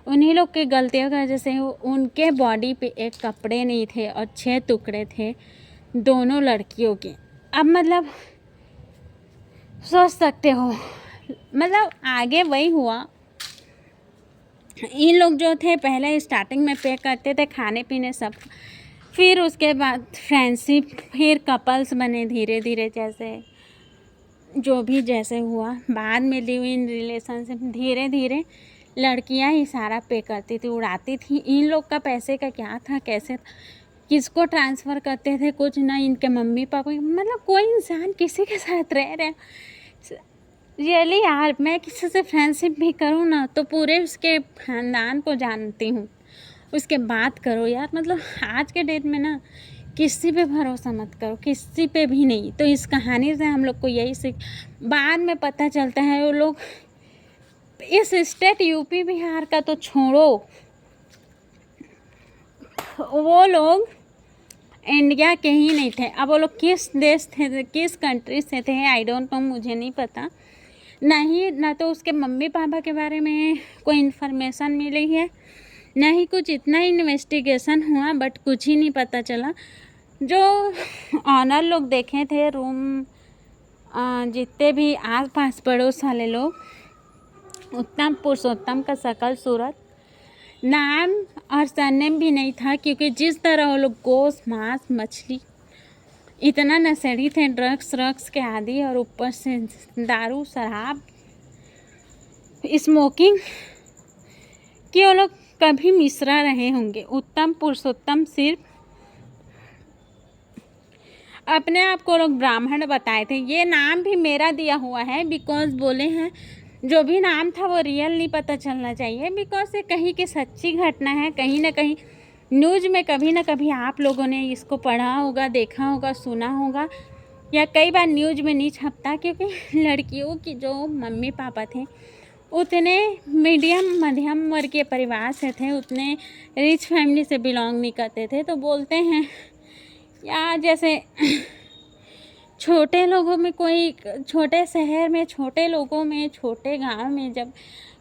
A: उन्हीं लोग की गलतियों की वजह से उनके बॉडी पे एक कपड़े नहीं थे और 6 टुकड़े थे दोनों लड़कियों के। अब मतलब सोच सकते हो, मतलब आगे वही हुआ। इन लोग जो थे पहले स्टार्टिंग में पे करते थे खाने पीने सब, फिर उसके बाद फ्रेंडशिप, फिर कपल्स बने धीरे धीरे, जैसे जो भी जैसे हुआ, बाद में लिव इन रिलेशनशिप, धीरे धीरे लड़कियां ही सारा पे करती थी, उड़ाती थी। इन लोग का पैसे का क्या था, कैसे किसको ट्रांसफ़र करते थे, कुछ ना इनके मम्मी पापा, मतलब कोई इंसान किसी के साथ रह रहे। रियली यार, मैं किसी से फ्रेंडशिप भी करूँ ना तो पूरे उसके ख़ानदान को जानती हूँ, उसके बात करो यार। मतलब आज के डेट में ना किसी पे भरोसा मत करो, किसी पे भी नहीं। तो इस कहानी से हम लोग को यही सीख, बाद में पता चलता है वो लोग इस स्टेट यूपी बिहार का तो छोड़ो, वो लोग इंडिया के ही नहीं थे। अब वो लोग किस देश थे, किस कंट्री से थे आई डोंट नो, मुझे नहीं पता। नहीं, ना तो उसके मम्मी पापा के बारे में कोई इन्फॉर्मेशन मिली है, ना ही कुछ इतना इन्वेस्टिगेशन हुआ, बट कुछ ही नहीं पता चला। जो ऑनर लोग देखे थे रूम, जितने भी आस पास पड़ोस वाले लोग, उत्तम पुरुषोत्तम का शकल सूरत, नाम और सरनेम भी नहीं था, क्योंकि जिस तरह वो लोग गोश्त मांस मछली इतना नशेड़ी थे, ड्रग्स के आदि, और ऊपर से दारू शराब स्मोकिंग, कि वो लोग कभी मिश्रा रहे होंगे। उत्तम पुरुषोत्तम सिर्फ अपने आप को लोग ब्राह्मण बताए थे। ये नाम भी मेरा दिया हुआ है, बिकॉज बोले हैं जो भी नाम था वो रियल नहीं पता चलना चाहिए, बिकॉज ये कहीं की सच्ची घटना है। कहीं ना कहीं न्यूज़ में कभी ना कभी आप लोगों ने इसको पढ़ा होगा, देखा होगा, सुना होगा, या कई बार न्यूज़ में नहीं छपता, क्योंकि लड़कियों की जो मम्मी पापा थे उतने मध्यम वर्ग के परिवार से थे, उतने रिच फैमिली से बिलोंग नहीं करते थे। तो बोलते हैं या जैसे छोटे लोगों में, कोई छोटे शहर में, छोटे लोगों में, छोटे गांव में जब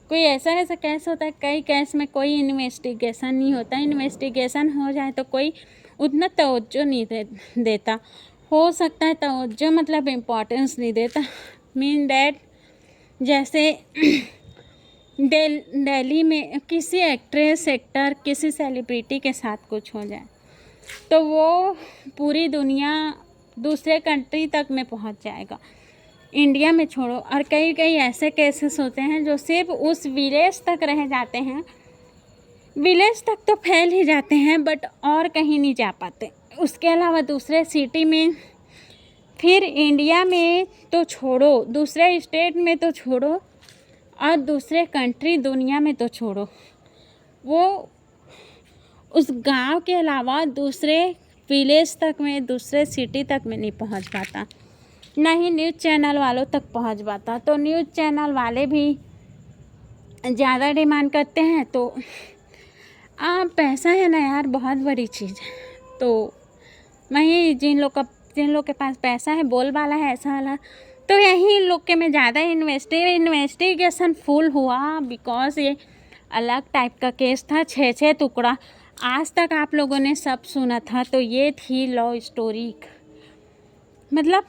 A: कोई ऐसा केस होता है, कई केस में कोई इन्वेस्टिगेशन नहीं होता। इन्वेस्टिगेशन हो जाए तो कोई उतना तवज्जो नहीं देता, हो सकता है तवज्जो मतलब इम्पोर्टेंस नहीं देता, मीन डैट जैसे दिल्ली में किसी एक्ट्रेस, एक्टर, किसी सेलिब्रिटी के साथ कुछ हो जाए तो वो पूरी दुनिया दूसरे कंट्री तक में पहुंच जाएगा, इंडिया में छोड़ो। और कई कई ऐसे केसेस होते हैं जो सिर्फ उस विलेज तक रह जाते हैं, विलेज तक तो फैल ही जाते हैं, बट और कहीं नहीं जा पाते। उसके अलावा दूसरे सिटी में, फिर इंडिया में तो छोड़ो, दूसरे स्टेट में तो छोड़ो, और दूसरे कंट्री दुनिया में तो छोड़ो, वो उस गांव के अलावा दूसरे विलेज तक में, दूसरे सिटी तक में नहीं पहुंच पाता, ना ही न्यूज़ चैनल वालों तक पहुंच पाता। तो न्यूज़ चैनल वाले भी ज़्यादा डिमांड करते हैं। तो पैसा है ना यार, बहुत बड़ी चीज़ है। तो वहीं जिन लोग के पास पैसा है, बोलबाला है ऐसा वाला, तो यही लोग के में ज़्यादा इन्वेस्टिगेशन फुल हुआ, बिकॉज ये अलग टाइप का केस था, 6 टुकड़ा। आज तक आप लोगों ने सब सुना था, तो ये थी लव स्टोरी। मतलब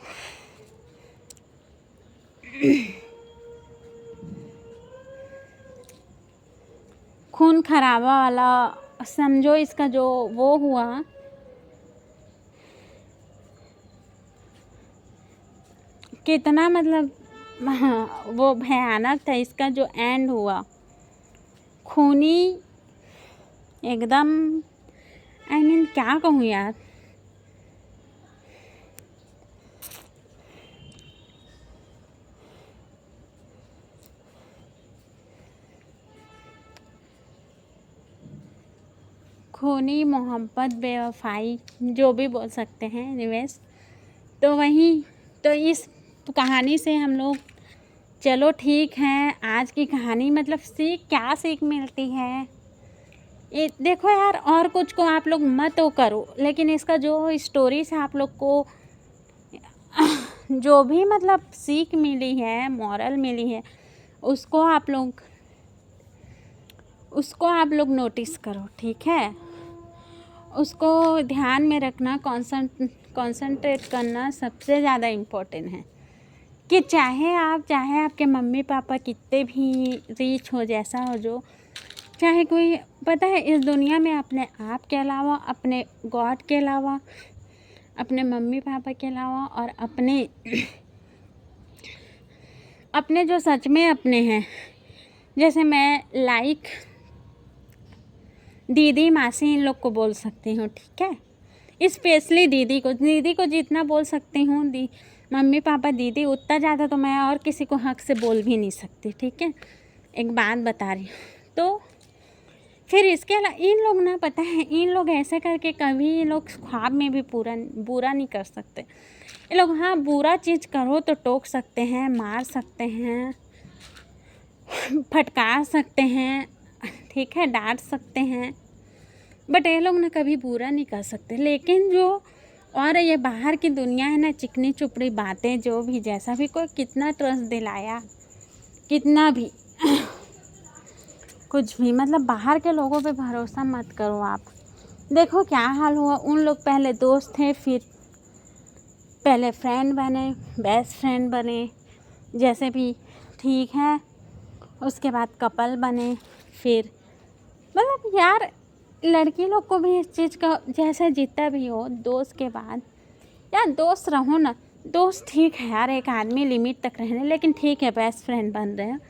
A: खून खराबा वाला समझो इसका जो वो हुआ, कितना मतलब हाँ, वो भयानक था। इसका जो एंड हुआ खूनी एकदम, आई मीन क्या कहूँ यार। खूनी, मोहब्बत, बेवफाई, जो भी बोल सकते हैं एनीवेज। तो वही, तो इस कहानी से हम लोग, चलो ठीक है, आज की कहानी मतलब क्या सीख मिलती है ये देखो यार। और कुछ को आप लोग मत वो करो, लेकिन इसका जो स्टोरी से आप लोग को जो भी मतलब सीख मिली है, मॉरल मिली है, उसको आप लोग नोटिस करो, ठीक है। उसको ध्यान में रखना, कंसंट्रेट करना सबसे ज़्यादा इम्पोर्टेंट है। कि चाहे आपके मम्मी पापा कितने भी रिच हो, जैसा हो, जो चाहे कोई, पता है इस दुनिया में अपने आप के अलावा, अपने गॉड के अलावा, अपने मम्मी पापा के अलावा और अपने जो सच में अपने हैं, जैसे मैं दीदी मासी इन लोग को बोल सकती हूँ, ठीक है। स्पेशली दीदी को जितना बोल सकती हूँ, मम्मी पापा दीदी, उतना ज़्यादा तो मैं और किसी को हक से बोल भी नहीं सकती, ठीक है। एक बात बता रही हूँ। तो फिर इसके अलावा इन लोग ना, पता है इन लोग ऐसे करके कभी ये लोग ख्वाब में भी बुरा नहीं कर सकते। ये लोग हाँ, बुरा चीज़ करो तो टोक सकते हैं, मार सकते हैं, फटकार सकते हैं, ठीक है, डांट सकते हैं, बट ये लोग ना कभी बुरा नहीं कर सकते। लेकिन जो और ये बाहर की दुनिया है ना, चिकनी चुपड़ी बातें, जो भी जैसा भी कोई कितना ट्रस्ट दिलाया, कितना भी कुछ भी, मतलब बाहर के लोगों पे भरोसा मत करो आप। देखो क्या हाल हुआ, उन लोग पहले दोस्त थे, फिर पहले फ्रेंड बने, बेस्ट फ्रेंड बने, जैसे भी, ठीक है। उसके बाद कपल बने, फिर मतलब यार लड़की लोग को भी इस चीज़ का, जैसे जितना भी हो, दोस्त के बाद यार दोस्त रहो ना। दोस्त ठीक है यार, एक आदमी लिमिट तक रहने, लेकिन ठीक है बेस्ट फ्रेंड बन रहे हैं,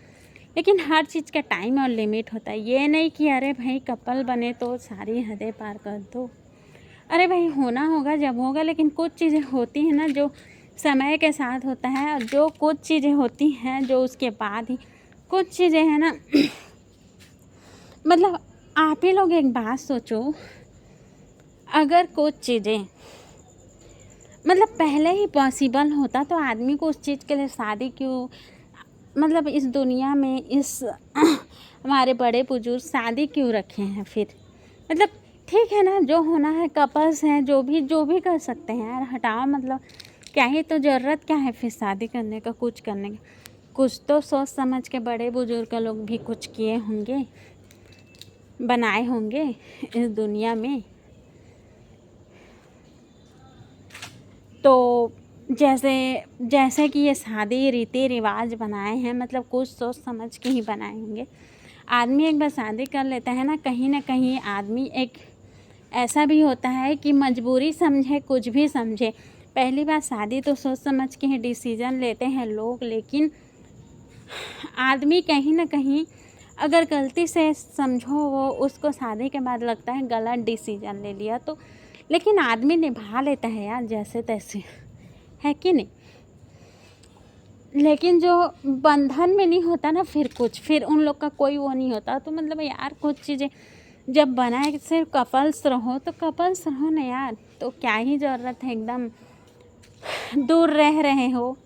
A: लेकिन हर चीज़ का टाइम और लिमिट होता है। ये नहीं कि अरे भाई कपल बने तो सारी हदें पार कर दो। अरे भाई होना होगा जब होगा, लेकिन कुछ चीज़ें होती हैं ना जो समय के साथ होता है, और जो कुछ चीज़ें होती हैं जो उसके बाद ही, कुछ चीज़ें हैं ना मतलब आप ही लोग एक बात सोचो, अगर कुछ चीज़ें मतलब पहले ही पॉसिबल होता तो आदमी को उस चीज़ के लिए शादी क्यों, मतलब इस दुनिया में हमारे बड़े बुजुर्ग शादी क्यों रखे हैं फिर। मतलब ठीक है ना, जो होना है कपल्स हैं, जो भी कर सकते हैं यार, हटाओ, मतलब क्या ही तो ज़रूरत क्या है फिर शादी करने का, कुछ करने का। कुछ तो सोच समझ के बड़े बुजुर्ग लोग भी कुछ किए होंगे, बनाए होंगे इस दुनिया में। तो जैसे कि ये शादी रीति रिवाज बनाए हैं, मतलब कुछ सोच समझ के ही बनाए होंगे। आदमी एक बार शादी कर लेता है ना कहीं आदमी एक ऐसा भी होता है कि मजबूरी समझे, कुछ भी समझे, पहली बार शादी तो सोच समझ के ही डिसीज़न लेते हैं लोग, लेकिन आदमी कहीं ना कहीं अगर गलती से समझो, वो उसको शादी के बाद लगता है गलत डिसीज़न ले लिया, तो लेकिन आदमी निभा लेता है यार जैसे तैसे, है कि नहीं। लेकिन जो बंधन में नहीं होता ना, फिर उन लोग का कोई वो नहीं होता। तो मतलब यार कुछ चीज़ें जब बनाए सिर्फ कपल्स रहो तो कपल्स रहो ना यार, तो क्या ही ज़रूरत है एकदम दूर रह रहे हो।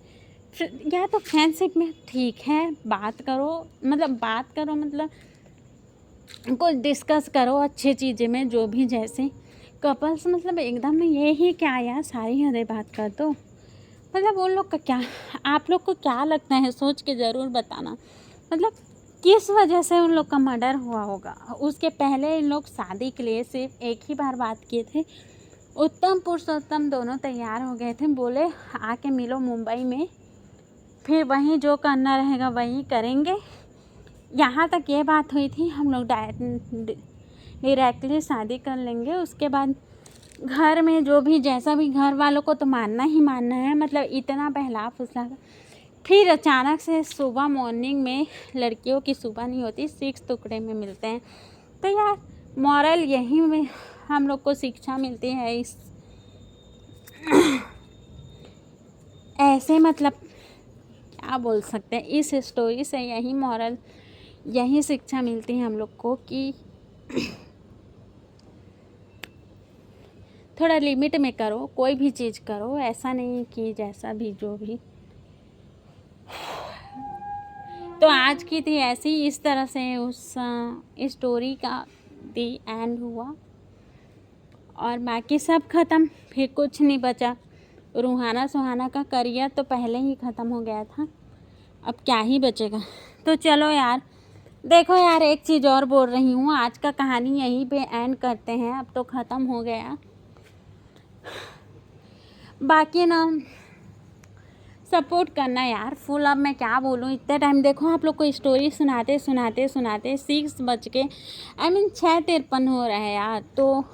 A: या तो फ्रेंडशिप में ठीक है, बात करो मतलब कुछ डिस्कस करो अच्छी चीज़ें में, जो भी जैसे कपल्स मतलब एकदम ये ही क्या यार, सारी हदें बात कर दो। मतलब उन लोग का क्या, आप लोग को क्या लगता है, सोच के ज़रूर बताना। मतलब किस वजह से उन लोग का मर्डर हुआ होगा। उसके पहले इन लोग शादी के लिए सिर्फ एक ही बार बात किए थे, उत्तम पुरुषोत्तम दोनों तैयार हो गए थे, बोले आके मिलो मुंबई में, फिर वहीं जो करना रहेगा वहीं करेंगे। यहाँ तक ये बात हुई थी, हम लोग डायरेक्टली शादी कर लेंगे। उसके बाद घर में जो भी जैसा भी घर वालों को तो मानना ही मानना है, मतलब इतना बहला फुसला। फिर अचानक से सुबह मॉर्निंग में, लड़कियों की सुबह नहीं होती, 6 टुकड़े में मिलते हैं। तो यार मॉरल यही में हम लोग को शिक्षा मिलती है इस ऐसे, मतलब क्या बोल सकते हैं, इस स्टोरी से यही मॉरल, यही शिक्षा मिलती है हम लोग को कि थोड़ा लिमिट में करो, कोई भी चीज़ करो, ऐसा नहीं कि जैसा भी जो भी। तो आज की थी ऐसी, इस तरह से उस स्टोरी का दी एंड हुआ और बाकी सब ख़त्म, फिर कुछ नहीं बचा। रूहाना सुहाना का करियर तो पहले ही ख़त्म हो गया था, अब क्या ही बचेगा। तो चलो यार, देखो यार, एक चीज़ और बोल रही हूँ, आज का कहानी यहीं पे एंड करते हैं, अब तो ख़त्म हो गया। बाकी ना सपोर्ट करना यार फुल। अब मैं क्या बोलूँ, इतने टाइम देखो आप लोग को स्टोरी सुनाते 6 बज के 6:53 हो रहा है यार। तो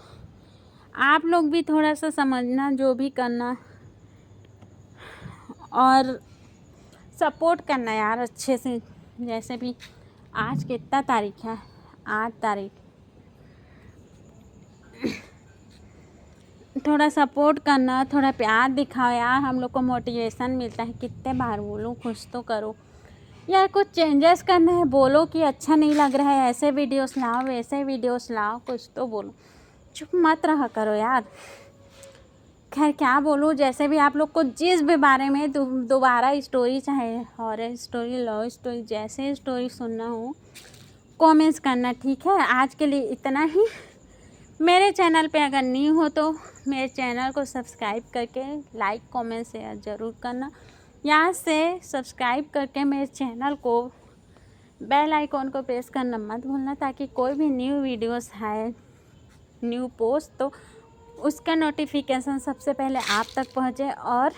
A: आप लोग भी थोड़ा सा समझना, जो भी करना, और सपोर्ट करना यार अच्छे से। जैसे भी आज कितना तारीख है, 8 तारीख, थोड़ा सपोर्ट करना, थोड़ा प्यार दिखाओ यार, हम लोग को मोटिवेशन मिलता है। कितने बार बोलूँ, कुछ तो करो यार, कुछ चेंजेस करना है, बोलो कि अच्छा नहीं लग रहा है, ऐसे वीडियोस लाओ, वैसे वीडियोस लाओ, कुछ तो बोलो, चुप मत रहा करो यार। खैर क्या बोलूँ, जैसे भी आप लोग को जिस भी बारे में दोबारा स्टोरी, चाहे हॉरर स्टोरी, लव स्टोरी, जैसे स्टोरी सुनना हो कमेंट्स करना, ठीक है। आज के लिए इतना ही। मेरे चैनल पे अगर न्यू हो तो मेरे चैनल को सब्सक्राइब करके लाइक कमेंट शेयर ज़रूर करना। यहाँ से सब्सक्राइब करके मेरे चैनल को बेल आइकॉन को प्रेस करना मत भूलना, ताकि कोई भी न्यू वीडियोस है, न्यू पोस्ट, तो उसका नोटिफिकेशन सबसे पहले आप तक पहुँचे और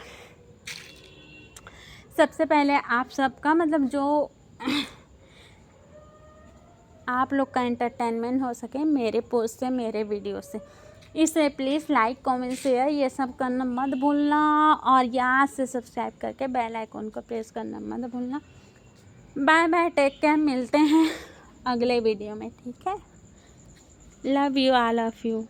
A: सबसे पहले आप सबका, मतलब जो आप लोग का एंटरटेनमेंट हो सके मेरे पोस्ट से, मेरे वीडियो से। इसलिए प्लीज़ लाइक कमेंट शेयर ये सब करना मत भूलना, और यहाँ से सब्सक्राइब करके बेल आइकॉन को प्रेस करना मत भूलना। बाय बाय, टेक केयर, मिलते हैं अगले वीडियो में, ठीक है। Love you, all of you.